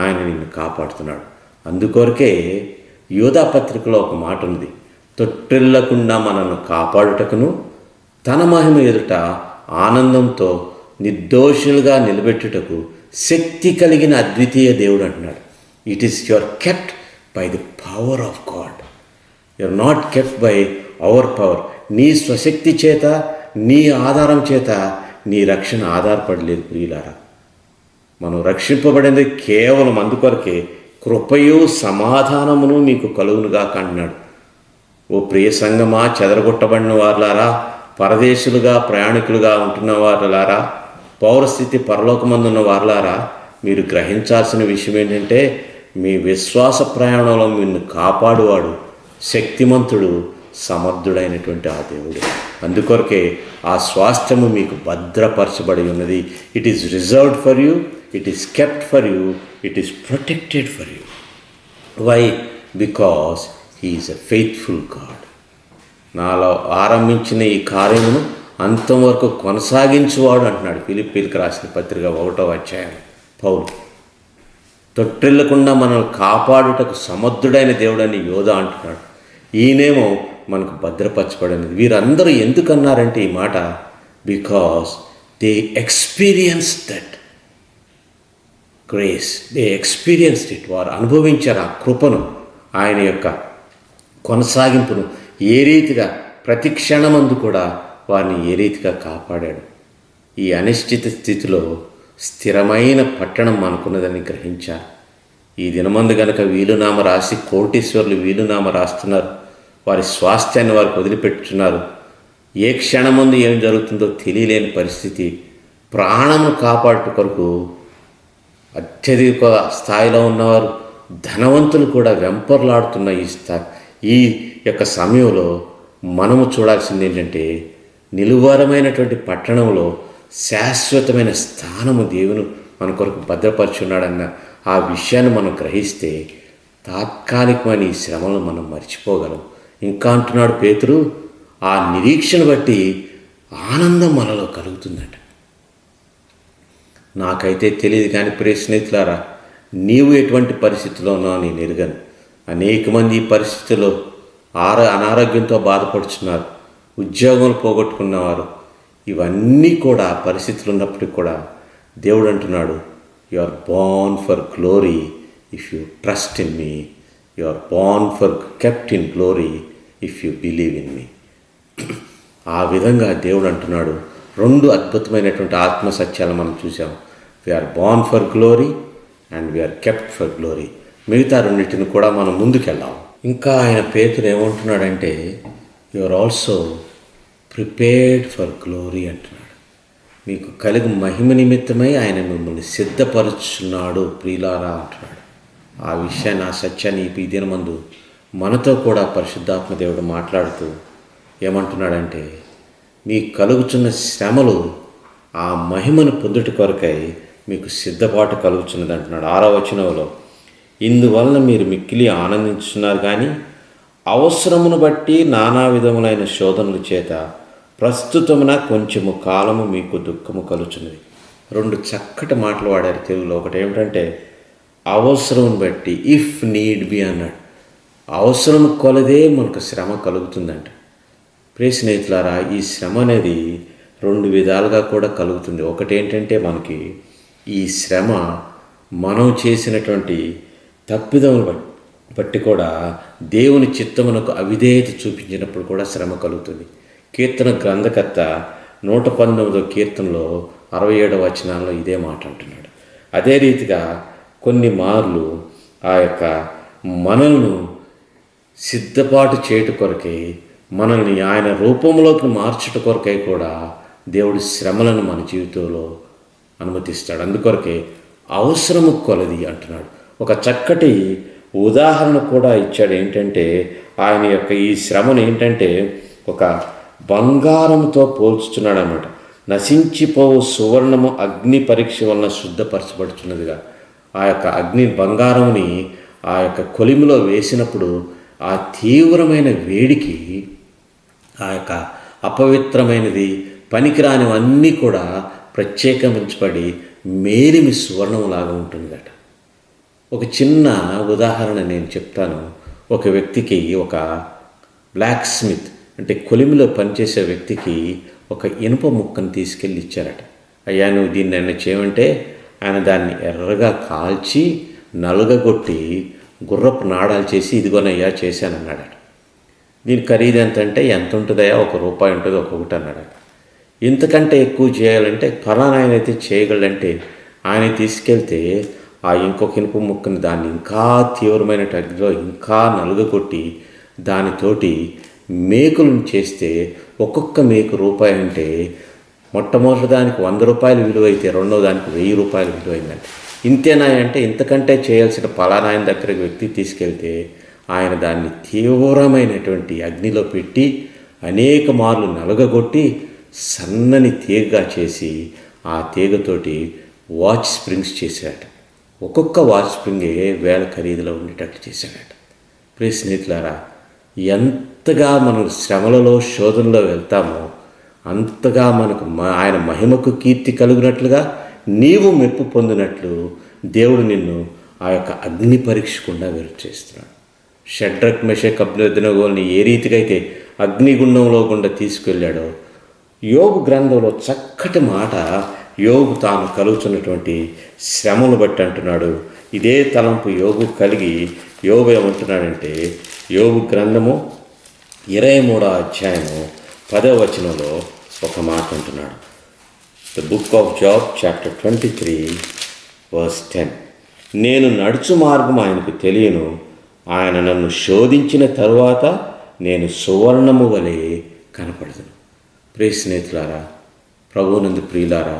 ఆయన నిన్ను కాపాడుతున్నాడు. అందుకొరకే యోధా పత్రికలో ఒక మాట ఉంది, తొట్టిల్లకుండా మనల్ని కాపాడుటకును తన మహిమ ఎదుట ఆనందంతో నిర్దోషులుగా నిలబెట్టుటకు శక్తి కలిగిన అద్వితీయ దేవుడు అంటున్నాడు. It is your kept by the power of God. You're not kept by our power. నీ స్వశక్తి చేత, నీ ఆధారం చేత నీ రక్షణ ఆధారపడలేదు ప్రియులారా. మనం రక్షింపబడింది కేవలం అందుకొరకే, కృపయు సమాధానమును మీకు కలుగునుగాక అంటున్నాడు. ఓ ప్రియ సంగమా, చెదరగొట్టబడిన వారులారా, పరదేశులుగా ప్రయాణికులుగా ఉంటున్న వారులారా, పౌరస్థితి పరలోకమందున్న వారులారా, మీరు గ్రహించాల్సిన విషయం ఏంటంటే, మీ విశ్వాస ప్రయాణంలో నిన్ను కాపాడువాడు శక్తిమంతుడు, సమర్థుడైనటువంటి ఆ దేవుడు. అందుకొరకే ఆ స్వాస్థ్యము మీకు భద్రపరచబడి ఉన్నది. It is reserved for you, it is kept for you, it is protected for you. Why? Because he is a faithful God. నాలో ఆరంభించిన ఈ కార్యమును అంతం వరకు కొనసాగించువాడు అంటున్నాడు ఫిలిప్పీలకు రాసిన పత్రిక 1వ అధ్యాయం పౌలు. తొట్టిల్లకుండా మనల్ని కాపాడుటకు సమర్థుడైన దేవుడని యోధా అంటున్నాడు. ఈయనేమో మనకు భద్రపరచబడినది. వీరందరూ ఎందుకన్నారంటే ఈ మాట, because they experience that grace, they experienced it. వారు అనుభవించారు ఆ కృపను, ఆయన యొక్క కొనసాగింపును. ఏ రీతిగా ప్రతి క్షణమందు కూడా వారిని ఏ రీతిగా కాపాడాడు. ఈ అనిశ్చిత స్థితిలో స్థిరమైన పట్టణం మనకున్నదని గ్రహించారు. ఈ దినమందు గనక వీలునామ రాసి కోటీశ్వరులు వీలునామ రాస్తున్నారు. వారి స్వాస్థ్యాన్ని వారికి వదిలిపెట్టుచున్నారు. ఏ క్షణమందు ఏం జరుగుతుందో తెలియలేని పరిస్థితి. ప్రాణమును కాపాడు కొరకు అత్యధిక స్థాయిలో ఉన్నవారు, ధనవంతులు కూడా వెంపర్లాడుతున్న ఈ యొక్క సమయంలో మనము చూడాల్సింది ఏంటంటే, నిలువారమైనటువంటి పట్టణంలో శాశ్వతమైన స్థానము దేవుని మన కొరకు భద్రపరుచున్నాడన్న ఆ విషయాన్ని మనం గ్రహిస్తే తాత్కాలికమైన ఈ శ్రమలను మనం మర్చిపోగలం. ఇంకా అంటున్నాడు పేతురు, ఆ నిరీక్షను బట్టి ఆనందం మనలో కలుగుతుందట. నాకైతే తెలియదు కానీ ప్రియ స్నేహితులారా, నీవు ఎటువంటి పరిస్థితిలో ఉన్నావు నేను ఎరుగను. అనేక మంది ఈ పరిస్థితుల్లో అనారోగ్యంతో బాధపడుతున్నారు, ఉద్యోగాలు పోగొట్టుకున్నవారు. ఇవన్నీ కూడా పరిస్థితులు ఉన్నప్పటికీ కూడా దేవుడు అంటున్నాడు, you are born for glory if you trust in me. You are born for kept in glory if you believe in me. ఆ విధంగా దేవుడు అంటున్నాడు. 2 అద్భుతమైనటువంటి ఆత్మ సత్యాలు మనం చూసాం. We're born for glory and we're kept for glory. మిగతా రెండింటిని కూడా మనం ముందుకెళ్దాం. ఇంకా ఆయన పేతురు ఏమంటున్నాడంటే, you are also prepared for glory అంటున్నాడు. మీకు కలిగి మహిమ నిమిత్తమై ఆయన మిమ్మల్ని సిద్ధపరుచున్నాడు ప్రియులారా అంటున్నాడు. ఆ విషయాన్ని, ఆ సత్యాన్ని ఈ దినమందు మనతో కూడా పరిశుద్ధాత్మ దేవుడు మాట్లాడుతూ ఏమంటున్నాడంటే, మీకు కలుగుచున్న శ్రమలు ఆ మహిమను పొందుట కొరకై మీకు సిద్ధపాటు కలుగుచున్నది అంటున్నాడు. 6వ వచనంలో, ఇందువలన మీరు మిక్కిలి ఆనందించున్నారు, కానీ అవసరమును బట్టి నానా విధములైన శోధనల చేత ప్రస్తుతమున కొంచెము కాలము మీకు దుఃఖము కలుగుచున్నది. 2 చక్కటి మాటలు వాడారు తెలుగులో. ఒకటి ఏమిటంటే అవసరం బట్టి, ఇఫ్ నీడ్ బి అన్నాడు. అవసరం కొలదే మనకు శ్రమ కలుగుతుందంట. ప్రియ స్నేహితులారా, ఈ శ్రమ అనేది 2 విధాలుగా కూడా కలుగుతుంది. ఒకటి ఏంటంటే, మనకి ఈ శ్రమ మనం చేసినటువంటి తప్పిదములు బట్టి కూడా దేవుని చిత్తమునకు అవిధేయత చూపించినప్పుడు కూడా శ్రమ కలుగుతుంది. కీర్తన గ్రంథకర్త 119వ కీర్తనలో 67వ వచనంలో ఇదే మాట అంటున్నాడు. అదే రీతిగా కొన్ని మార్లు ఆ యొక్క మనల్ని సిద్ధపాటు చేయుట కొరకై, మనల్ని ఆయన రూపంలోకి మార్చుట కొరకై కూడా దేవుడు శ్రమలను మన జీవితంలో అనుమతిస్తాడు. అందుకొరకే అవసరము కొలది అంటున్నాడు. ఒక చక్కటి ఉదాహరణ కూడా ఇచ్చాడు. ఏంటంటే ఆయన యొక్క ఈ శ్రమను ఏంటంటే ఒక బంగారంతో పోల్చుతున్నాడు అన్నమాట. నశించిపోవు సువర్ణము అగ్ని పరీక్ష వలన శుద్ధపరచబడుతున్నదిగా. ఆ యొక్క అగ్ని బంగారంని ఆ యొక్క కొలిమిలో వేసినప్పుడు ఆ తీవ్రమైన వేడికి ఆ యొక్క అపవిత్రమైనది పనికిరానివన్నీ కూడా ప్రత్యేకించబడి మేలిమి సువర్ణంలాగా ఉంటుందట. ఒక చిన్న ఉదాహరణ నేను చెప్తాను. ఒక వ్యక్తికి, ఒక బ్లాక్ స్మిత్ అంటే కొలిమిలో పనిచేసే వ్యక్తికి ఒక ఇనుప ముక్కను తీసుకెళ్ళి ఇచ్చారట. అయ్యా నువ్వు దీన్ని ఆయన చేయమంటే ఆయన దాన్ని ఎర్రగా కాల్చి నలుగగొట్టి గుర్రపు నాడాలు చేసి ఇదిగోనయ్యా చేశానన్నాడట. దీని ఖరీదు ఎంత ఉంటుందయ్యా? ₹1 ఉంటుంది, ఒక్కొక్కటి అన్నాడట. ఇంతకంటే ఎక్కువ చేయాలంటే ఫలానా ఆయన అయితే చేయగలంటే ఆయన తీసుకెళ్తే ఆ ఇంకొక ఇనుప ముక్కని దాన్ని ఇంకా తీవ్రమైన అగ్నిలో ఇంకా నలుగగొట్టి దానితోటి మేకులను చేస్తే ఒక్కొక్క మేకు రూపాయి అంటే మొట్టమొదటి దానికి ₹100 విలువ అయితే రెండో దానికి ₹1000 విలువైందంటే ఇంతేనా అంటే ఇంతకంటే చేయాల్సిన ఫలానా ఆయన దగ్గరికి వ్యక్తి తీసుకెళ్తే ఆయన దాన్ని తీవ్రమైనటువంటి అగ్నిలో పెట్టి అనేక మార్లు నలుగగొట్టి సన్నని తీగగా చేసి ఆ తీగతోటి వాచ్ స్ప్రింగ్స్ చేశాడట. ఒక్కొక్క వాచ్ స్ప్రింగే 1000 ఖరీదులో ఉండేటట్లు చేశాడట. ప్రియ స్నేహితులారా, ఎంతగా మనం శ్రమలలో శోధనలో వెళ్తామో అంతగా మనకు ఆయన మహిమకు కీర్తి కలుగునట్లుగా నీవు మెప్పు పొందినట్లు దేవుడు నిన్ను ఆ యొక్క అగ్ని పరీక్షకుండా వేరు చేస్తున్నాడు. షడ్రక్ మెషక్ అబ్దెనగోల్ని ఏ రీతిగా అయితే అగ్నిగుండంలో గుండా తీసుకెళ్ళాడో యోబు గ్రంథంలో చక్కటి మాట యోబు తాను కలుగుతున్నటువంటి శ్రమను బట్టి అంటున్నాడు. ఇదే తలంపు యోబు కలిగి యోబు ఏమంటున్నాడంటే యోబు గ్రంథము 23వ అధ్యాయము 10వ వచనంలో ఒక మాట అంటున్నాడు. The book of Job chapter 23 verse 10. నేను నడుచు మార్గం ఆయనకు తెలియను, ఆయన నన్ను శోధించిన తరువాత నేను సువర్ణము వలె కనపడదును. ప్రియ స్నేహితులారా, ప్రభువునందు ప్రియులారా,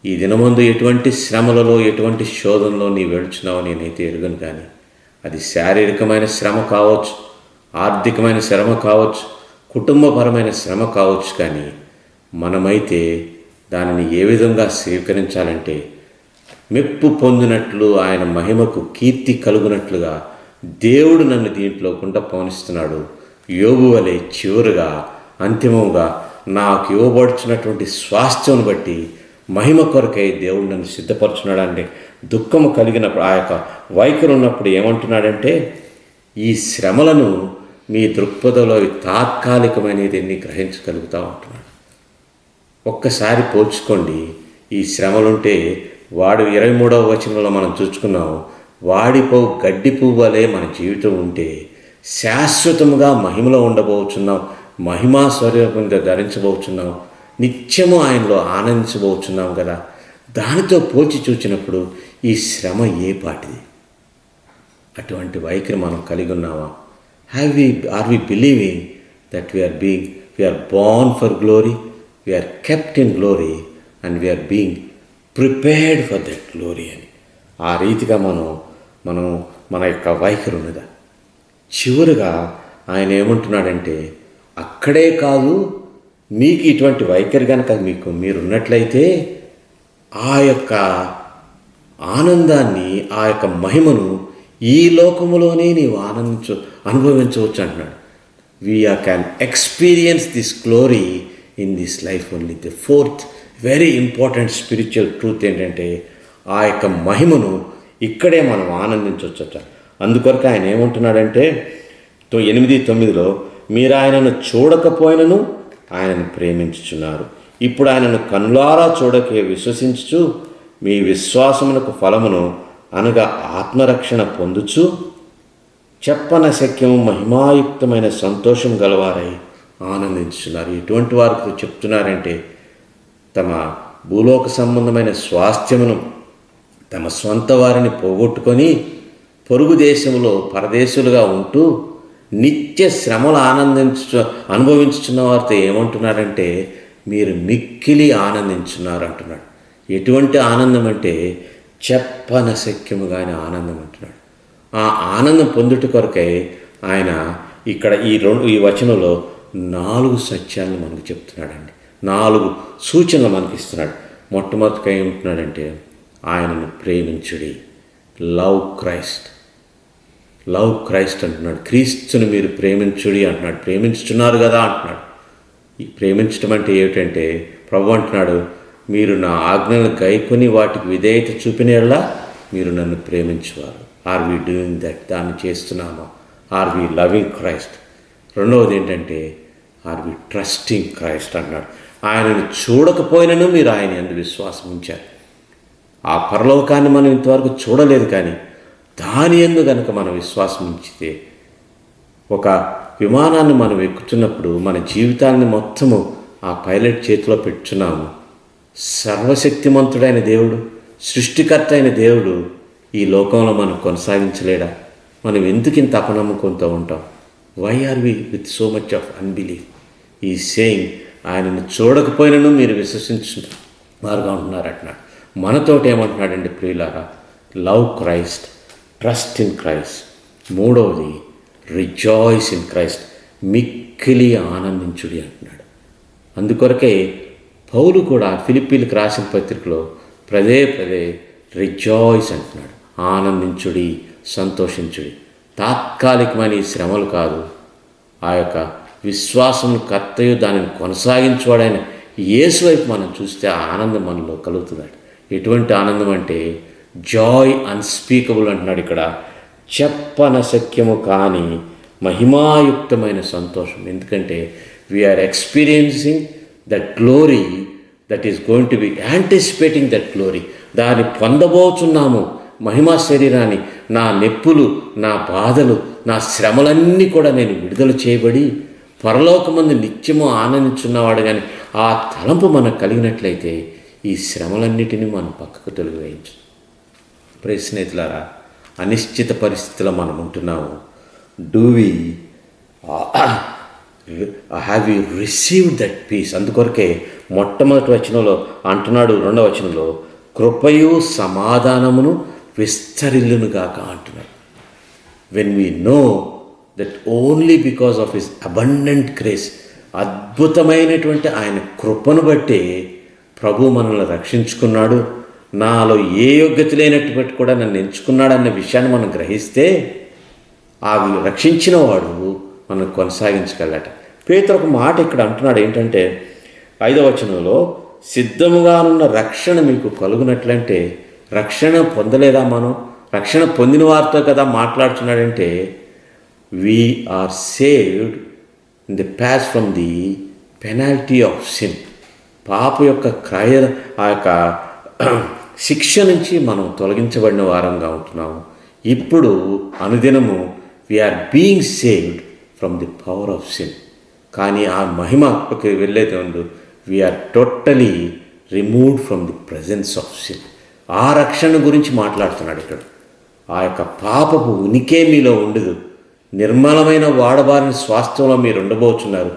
ఈ దినమందు ఎటువంటి శ్రమలలో ఎటువంటి శోధనలో నీ వెళుచున్నావో నేనైతే ఎరుగను. కానీ అది శారీరకమైన శ్రమ కావచ్చు, ఆర్థికమైన శ్రమ కావచ్చు, కుటుంబపరమైన శ్రమ కావచ్చు. కానీ మనమైతే దానిని ఏ విధంగా స్వీకరించాలంటే మెప్పు పొందినట్లు ఆయన మహిమకు కీర్తి కలుగునట్లుగా దేవుడు నన్ను దీంట్లో కుండ పవనిస్తున్నాడు. యోబు వలె చివరిగా అంతిమంగా నాకు ఇవ్వబడుచున్నటువంటి స్వాస్థ్యం బట్టి మహిమ కొరకై దేవుడు నన్ను సిద్ధపరచున్నాడు. అంటే దుఃఖము కలిగినప్పుడు ఆ యొక్క వైఖరి ఉన్నప్పుడు ఏమంటున్నాడంటే ఈ శ్రమలను మీ దృక్పథంలో తాత్కాలికమైనది ఎన్ని గ్రహించగలుగుతూ ఉంటున్నాడు. ఒక్కసారి పోల్చుకోండి. ఈ శ్రమలుంటే వాడు 23వ వచనంలో మనం చూసుకున్నాం, వాడిపోవు గడ్డి పువ్వు వలె మన జీవితం ఉంటే శాశ్వతముగా మహిమలో ఉండబోచున్నాం, మహిమా స్వరూపంగా ధరించబోచున్నాం, నిత్యము ఆయనలో ఆనందించబోచున్నాం కదా. దానితో పోల్చి చూచినప్పుడు ఈ శ్రమ ఏ పాటిది? అటువంటి వైఖరి మనం కలిగి ఉన్నామా? Are we believing that we're born for glory, we're kept in glory and we're being prepared for that glory అని ఆ రీతిగా మన యొక్క వైఖరి ఉన్నదా? చివరిగా ఆయన ఏమంటున్నాడంటే అక్కడే కాదు, మీకు ఇటువంటి వైఖరి కనుక మీరున్నట్లయితే ఆ యొక్క ఆనందాన్ని, ఆ యొక్క మహిమను ఈ లోకములోనే నీవు అనుభవించవచ్చు అంటున్నాడు. We're can experience this glory in this life only. The fourth very important spiritual truth ఏంటంటే ఆ యొక్క మహిమను ఇక్కడే మనం ఆనందించవచ్చు. అందుకొరకు ఆయన ఏమంటున్నాడంటే 8:9లో మీరు ఆయనను చూడకపోయినను ఆయనను ప్రేమించుచున్నారు, ఇప్పుడు ఆయనను కనులారా చూడకే విశ్వసించుచు మీ విశ్వాసమునకు ఫలమును అనగా ఆత్మరక్షణ పొందుచు చెప్పనశక్యము మహిమాయుక్తమైన సంతోషం గలవారై ఆనందించుతున్నారు. ఎటువంటి వారికి చెప్తున్నారంటే తమ భూలోక సంబంధమైన స్వాస్థ్యమును తమ సొంత వారిని పోగొట్టుకొని పొరుగు దేశంలో పరదేశులుగా ఉంటూ నిత్య శ్రమలు అనుభవించుతున్న వారితో ఏమంటున్నారంటే మీరు మిక్కిలి ఆనందించున్నారు అంటున్నాడు. ఎటువంటి ఆనందం అంటే చెప్పనశక్యముగాని ఆనందం అంటున్నాడు. ఆ ఆనందం పొందుట కొరకై ఆయన ఇక్కడ ఈ వచనంలో 4 సత్యాలను మనకు చెప్తున్నాడండి. 4 సూచనలు మనకి ఇస్తున్నాడు. మొట్టమొదటిగా ఏమంటున్నాడంటే ఆయనను ప్రేమించుడి. లవ్ క్రైస్ట్ అంటున్నాడు. క్రీస్తుని మీరు ప్రేమించుడి అంటున్నాడు. ప్రేమించుతున్నారు కదా అంటున్నాడు. ఈ ప్రేమించడం అంటే ఏమిటంటే ప్రభు అంటున్నాడు మీరు నా ఆజ్ఞలను గైకొని వాటికి విధేయత చూపినలా మీరు నన్ను ప్రేమించేవారు. Are we doing that? దాన్ని చేస్తున్నామా? Are we loving Christ? రెండవది ఏంటంటే ఆర్ వి ట్రస్టింగ్ క్రైస్ట్ అన్నాడు. ఆయనను చూడకపోయినను మీరు ఆయన యందు విశ్వాసం ఉంచారు. ఆ పరలోకాన్ని మనం ఇంతవరకు చూడలేదు, కానీ దాని యందు కనుక మనం విశ్వాసం ఉంచితే ఒక విమానాన్ని మనం ఎక్కుతున్నప్పుడు మన జీవితాన్ని మొత్తము ఆ పైలట్ చేతిలో పెట్టుచున్నాము. సర్వశక్తిమంతుడైన దేవుడు, సృష్టికర్త అయిన దేవుడు ఈ లోకంలో మనం కొనసాగించలేడా? మనం ఎందుకు ఇంత అపనమ్మకంతో ఉంటాం? Why are we with so much of unbelief? ఈ సేయింగ్ ఆయనను చూడకపోయినను మీరు విశ్వసించు వారుగా ఉంటున్నారు అంటున్నాడు. మనతోటి ఏమంటున్నాడండి ప్రియులారా? Love Christ, trust in Christ. మూడవది రిజాయిస్ ఇన్ క్రైస్ట్, మిక్కిలి ఆనందించుడి అంటున్నాడు. అందుకొరకే పౌలు కూడా ఫిలిప్పీలకు రాసిన పత్రికలో పదే రిజాయిస్ అంటున్నాడు. ఆనందించుడి, సంతోషించుడి. తాత్కాలికమైన ఈ శ్రమలు కాదు, ఆ యొక్క విశ్వాసం కర్తయు దానిని కొనసాగించేవాడైన యేసు వైపు మనం చూస్తే ఆ ఆనందం మనలో కలుగుతున్నాడు. ఎటువంటి ఆనందం అంటే జాయ్ అన్స్పీకబుల్ అంటున్నాడు ఇక్కడ. చెప్పనశక్యము కానీ మహిమాయుక్తమైన సంతోషం. ఎందుకంటే we're experiencing that glory that is going to be anticipating that glory. దాన్ని పొందబోతున్నాము. మహిమా శరీరాన్ని, నా నొప్పులు, నా బాధలు, నా శ్రమలన్నీ కూడా నేను విడుదల చేయబడి పరలోకమందు నిత్యము ఆనందించున్నవాడు. కానీ ఆ తలంపు మనకు కలిగినట్లయితే ఈ శ్రమలన్నిటినీ మనం పక్కకు తొలగివేయచ్చు. ప్రియ స్నేహితులారా, అనిశ్చిత పరిస్థితిలో మనం ఉంటున్నాము. Do we have you received that peace? అందుకొరకే మొట్టమొదటి వచనంలో అంటున్నాడు, రెండవ వచనంలో కృపయు సమాధానమును విస్తరిల్లునుగాక అంటున్నాడు. When we know that only because of his abundant grace, అద్భుతమైనటువంటి ఆయన కృపను బట్టి ప్రభు మనల్ని రక్షించుకున్నాడు, నాలో ఏ యోగ్యత లేనటువంటి కూడా నన్ను ఎంచుకున్నాడు అన్న విషయాన్ని మనం గ్రహిస్తే ఆ రక్షించిన వాడు మనం కొనసాగించగలట. పేతురు ఒక మాట ఇక్కడ అంటున్నాడు ఏంటంటే 5వ వచనంలో సిద్ధముగానున్న రక్షణ మీకు కలుగునట్లంటే, రక్షణ పొందలేదా? మనం రక్షణ పొందిన వారితో కదా మాట్లాడుతున్నాడంటే we are saved in the past from the penalty of sin. పాప యొక్క ఆ యొక్క శిక్ష నుంచి మనం తొలగించబడిన వారంగా ఉంటున్నాము. ఇప్పుడు అనుదినము we're being saved from the power of sin. కానీ ఆ మహిమకి వెళ్ళేది ఉండు, we're totally removed from the presence of sin. ఆ రక్షణ గురించి మాట్లాడుతున్నాడు ఇక్కడ. ఆ యొక్క పాపపు ఉనికే మీలో ఉండదు. నిర్మలమైన వాడబారిన స్వాస్థ్యంలో మీరు ఉండబోతున్నారు.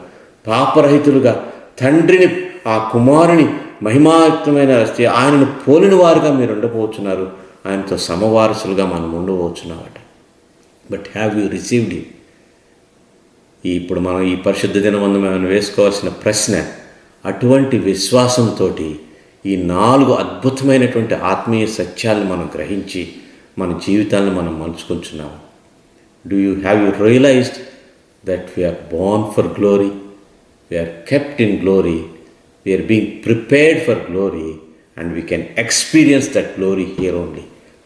పాపరహితులుగా తండ్రిని, ఆ కుమారుని మహిమాయుక్తమైన ఆయనను పోలిన వారుగా మీరు ఉండబోతున్నారు. ఆయనతో సమవారసులుగా మనం ఉండబోతున్నామట. But have you received it? ఇప్పుడు మనం ఈ పరిశుద్ధ దినమందు మనం వేసుకోవాల్సిన ప్రశ్న, అటువంటి విశ్వాసంతో ఈ 4 అద్భుతమైనటువంటి ఆత్మీయ సత్యాలను మనం గ్రహించి మన జీవితాలను మనం మలుచుకుంటున్నాము. Have you realized that we are born for glory? We are kept in glory. We are being prepared for glory, and we can experience that glory here only.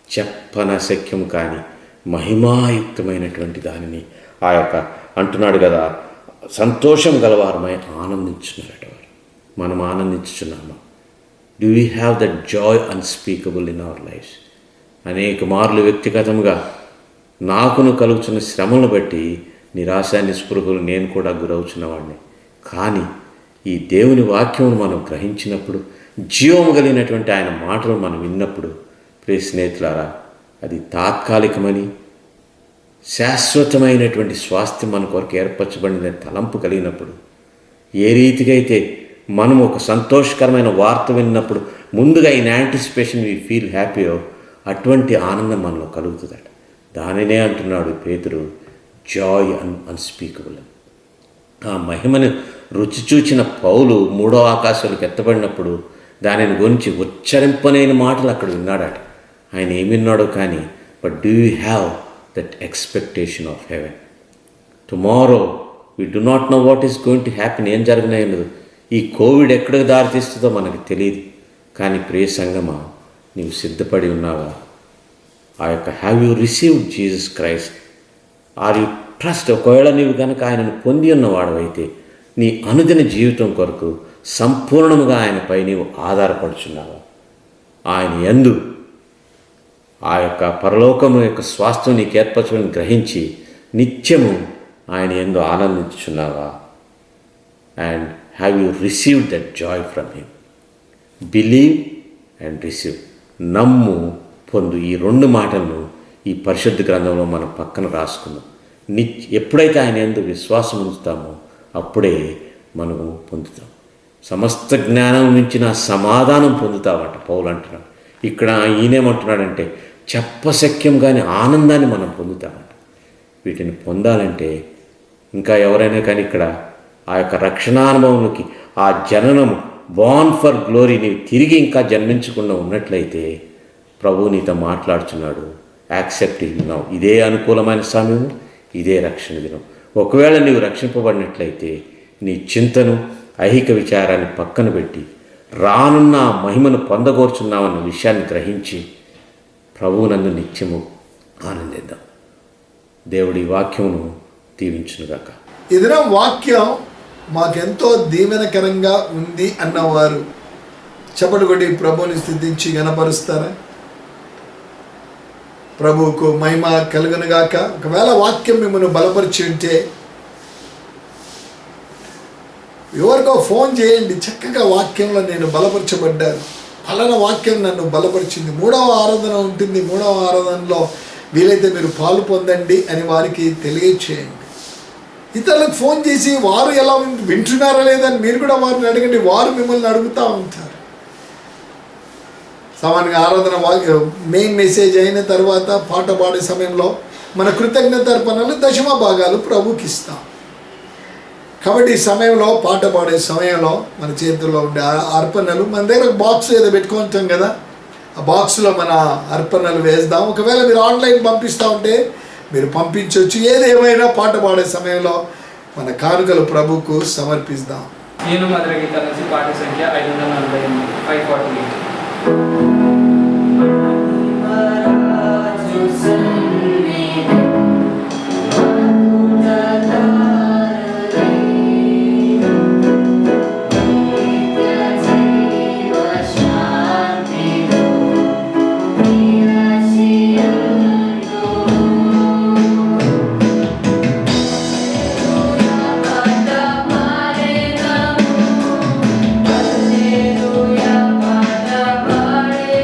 చెప్పనశక్యం కానీ మహిమాయుక్తమైనటువంటి దానిని ఆ యొక్క అంటున్నాడు కదా, సంతోషం గలవారమై ఆనందించున్నారట వారు. మనం ఆనందించుచున్నామా? Do we have that joy unspeakable in our life? అనేక మార్లు వ్యక్తిగతంగా నాకును కలుగుతున్న శ్రమలను బట్టి నిరాశ నిస్పృహలు నేను కూడా గురవుచున్నవాడిని. కానీ ఈ దేవుని వాక్యమును మనం గ్రహించినప్పుడు, జీవము కలిగినటువంటి ఆయన మాటలు మనం విన్నప్పుడు, ప్రియ స్నేహితులారా, అది తాత్కాలికమని, శాశ్వతమైనటువంటి స్వాస్థ్యం మన కొరకు ఏర్పరచబడిన తలంపు కలిగినప్పుడు, ఏ రీతిగా అయితే మనం ఒక సంతోషకరమైన వార్త విన్నప్పుడు ముందుగా ఇన్ యాంటిసిపేషన్ వీ ఫీల్ హ్యాపీయో, అటువంటి ఆనందం మనలో కలుగుతుందట. దానినే అంటున్నాడు పేతురు, జాయ్ అన్స్పీకబుల్. ఆ మహిమను రుచి చూచిన పౌలు మూడో ఆకాశాలకు ఎత్తబడినప్పుడు దానిని గురించి ఉచ్చరింపలేని మాటలు అక్కడ విన్నాడట. ఆయన ఏమి విన్నాడో కానీ, but do you have that expectation of haven? Tomorrow we do not know what is going to happen. ఏం జరిగినాయో, ఈ కోవిడ్ ఎక్కడికి దారితీస్తుందో మనకు తెలియదు. కానీ ప్రియ సంగమా, నీవు సిద్ధపడి ఉన్నావా? ఆ యొక్క have you received Jesus Christ? Are you trust? ఒకవేళ నీవు కనుక ఆయనను పొంది ఉన్నవాడవైతే నీ అనుదిన జీవితం కొరకు సంపూర్ణముగా ఆయనపై నీవు ఆధారపడుచున్నావా? ఆయన యందు ఆ యొక్క పరలోకము యొక్క స్వాస్థ్యం నీకు ఏర్పరచుకొని గ్రహించి నిత్యము ఆయన యందు ఆనందించుచున్నావా? And have you received that joy from him? Believe and receive. నమ్ము, పొందు. ఈ రెండు మాటలను ఈ పరిశుద్ధ గ్రంథంలో మనం పక్కన రాసుకుందాం. ఎప్పుడైతే ఆయన యందు విశ్వాసం ఉంచుతామో అప్పుడే మనము పొందుతాం. సమస్త జ్ఞానం మించిన సమాధానం పొందుతామంట పౌలు అంటున్నాడు. ఇక్కడ ఈయనేమంటున్నాడంటే చెప్పశక్యం కాని ఆనందాన్ని మనం పొందుతామంట. వీటిని పొందాలంటే ఇంకా ఎవరైనా కానీ ఇక్కడ ఆ యొక్క రక్షణానుభవంలోకి, ఆ జననము, బార్న్ ఫర్ గ్లోరీ, నీవు తిరిగి ఇంకా జన్మించకుండా ఉన్నట్లయితే ప్రభువు నీతో మాట్లాడుచున్నాడు. Accept him now. ఇదే అనుకూలమైన సమయం, ఇదే రక్షణ దినం. ఒకవేళ నీవు రక్షింపబడినట్లయితే నీ చింతను, ఐహిక విచారాన్ని పక్కన పెట్టి రానున్న మహిమను పొందగోర్చున్నామన్న విషయాన్ని గ్రహించి ప్రభువునందు నిత్యము ఆనందిద్దాం. దేవుడి వాక్యమును దీవించునుగాక. ఈ దినం వాక్యం మాకెంతో దీవెనకరంగా ఉంది అన్నవారు చప్పటి కొట్టి ప్రభువుని స్తుతించి గణపరుస్తారా? ప్రభువుకు మహిమ కలుగునుగాక. ఒకవేళ వాక్యం మిమ్మల్ని బలపరిచి ఉంటే ఎవరికో ఫోన్ చేయండి, చక్కగా వాక్యంలో నేను బలపరచబడ్డాను, ఫలానా వాక్యం నన్ను బలపరిచింది, 3వ ఆరాధన ఉంటుంది, 3వ ఆరాధనలో వీలైతే మీరు పాలు పొందండి అని వారికి తెలియచేయండి. ఇతరులకు ఫోన్ చేసి వారు ఎలా వింటున్నారా లేదని మీరు కూడా వారిని అడగండి, వారు మిమ్మల్ని అడుగుతూ ఉంటారు. సామాన్యంగా ఆరాధన మెయిన్ మెసేజ్ అయిన తర్వాత పాట పాడే సమయంలో మన కృతజ్ఞత అర్పణలు, దశమ భాగాలు ప్రభుకి ఇస్తాం. కాబట్టి ఈ సమయంలో, పాట పాడే సమయంలో మన చేతుల్లో ఉండే అర్పణలు, మన దగ్గర బాక్స్ ఏదో పెట్టుకుంటాం కదా, ఆ బాక్స్లో మన అర్పణలు వేద్దాం. ఒకవేళ మీరు ఆన్లైన్ పంపిస్తూ ఉంటే మీరు పంపించవచ్చు. ఏదేమైనా పాట పాడే సమయంలో మన కానుకలు ప్రభుకు సమర్పిస్తాం. నేను మధుర గీతాల నుంచి పాట సంఖ్య 548, 548. Hallelujah, Padma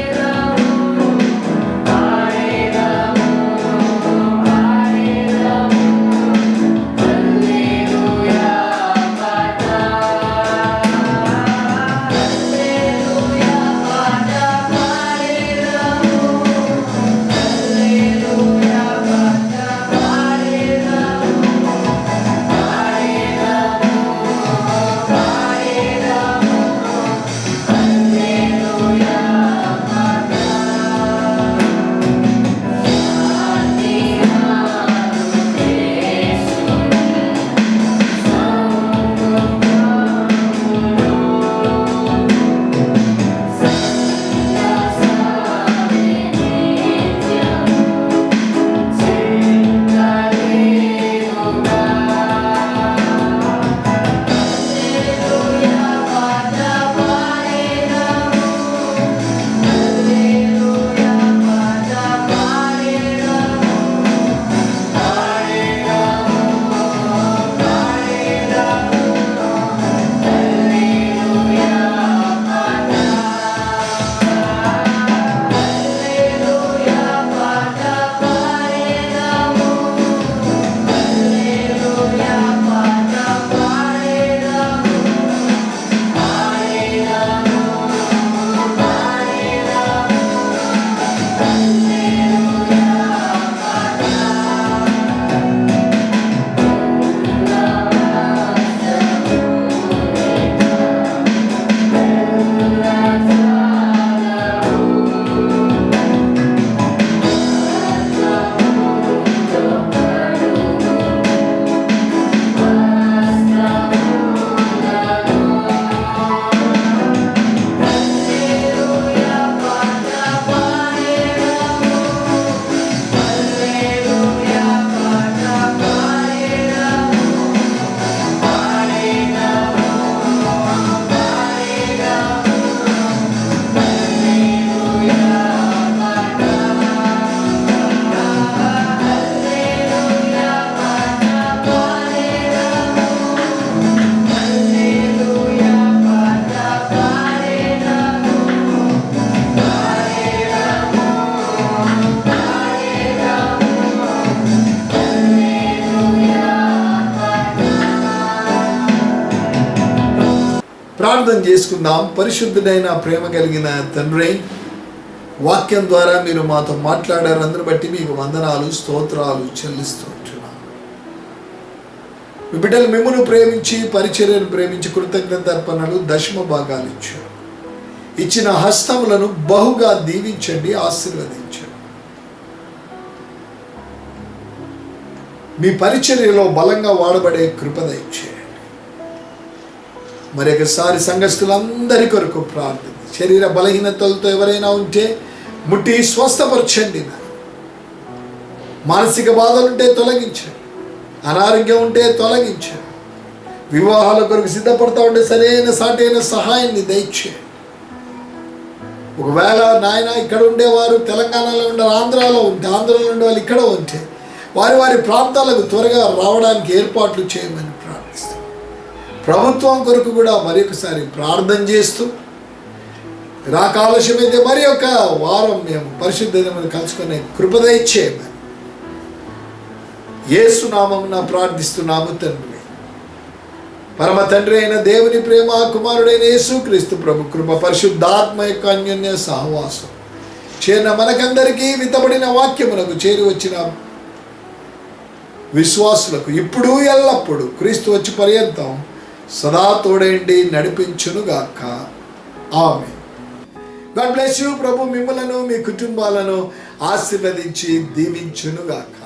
ప్రార్థన చేసుకుందాం. పరిశుద్ధుడైన ప్రేమ కలిగిన తండ్రి, వాక్యం ద్వారా మీరు మాతో మాట్లాడారు. అందరూ బట్టి మీకు వందనాలు, స్తోత్రాలు చెల్లిస్తూ ఉంటున్నాం. మీ బిడ్డలు మిమ్మల్ని ప్రేమించి, పరిచర్యను ప్రేమించి కృతజ్ఞత అర్పణలు, దశమ భాగాలు ఇచ్చారు. ఇచ్చిన హస్తములను బహుగా దీవించండి, ఆశీర్వదించండి. మీ పరిచర్యలో బలంగా వాడబడే కృప దయచేయండి. మరొకసారి సంఘస్థులందరి కొరకు ప్రార్థన. శరీర బలహీనతలతో ఎవరైనా ఉంటే ముట్టి స్వస్థపరచండి. మానసిక బాధలుంటే తొలగించండి. అనారోగ్యం ఉంటే తొలగించండి. వివాహాల కొరకు సిద్ధపడతా ఉంటే సరైన సాటైన సహాయాన్ని దయచేయండి. ఒకవేళ నాయన ఇక్కడ ఉండేవారు తెలంగాణలో ఉండే, ఆంధ్రాలో ఉంటే, ఆంధ్రాలో ఉండే వాళ్ళు ఇక్కడ ఉంటే వారి వారి ప్రాంతాలకు త్వరగా రావడానికి ఏర్పాట్లు చేయమని ప్రార్థిస్తాం. ప్రభుత్వం కొరకు కూడా మరొకసారి ప్రార్థన చేస్తూ, రాక ఆలస్యమైతే మరి ఒక వారం మేము పరిశుద్ధమైన కలుసుకునే కృప దయచేయమని యేసు నామమున ప్రార్థిస్తున్నాము తండ్రి. పరమ తండ్రి అయిన దేవుని ప్రేమ, కుమారుడైన యేసుక్రీస్తు ప్రభు కృప, పరిశుద్ధాత్మ యొక్క అన్యోన్య సహవాసం చేరిన మనకందరికీ విత్తబడిన వాక్యమునకు చేరి వచ్చిన విశ్వాసులకు ఇప్పుడు ఎల్లప్పుడు క్రీస్తు వచ్చి పర్యంతం సదా తోడేండి నడిపించునుగాక. ఆమేన్. God bless you. ప్రభు మిమ్మలను, మీ కుటుంబాలను ఆశీర్వదించి దీవించునుగాక.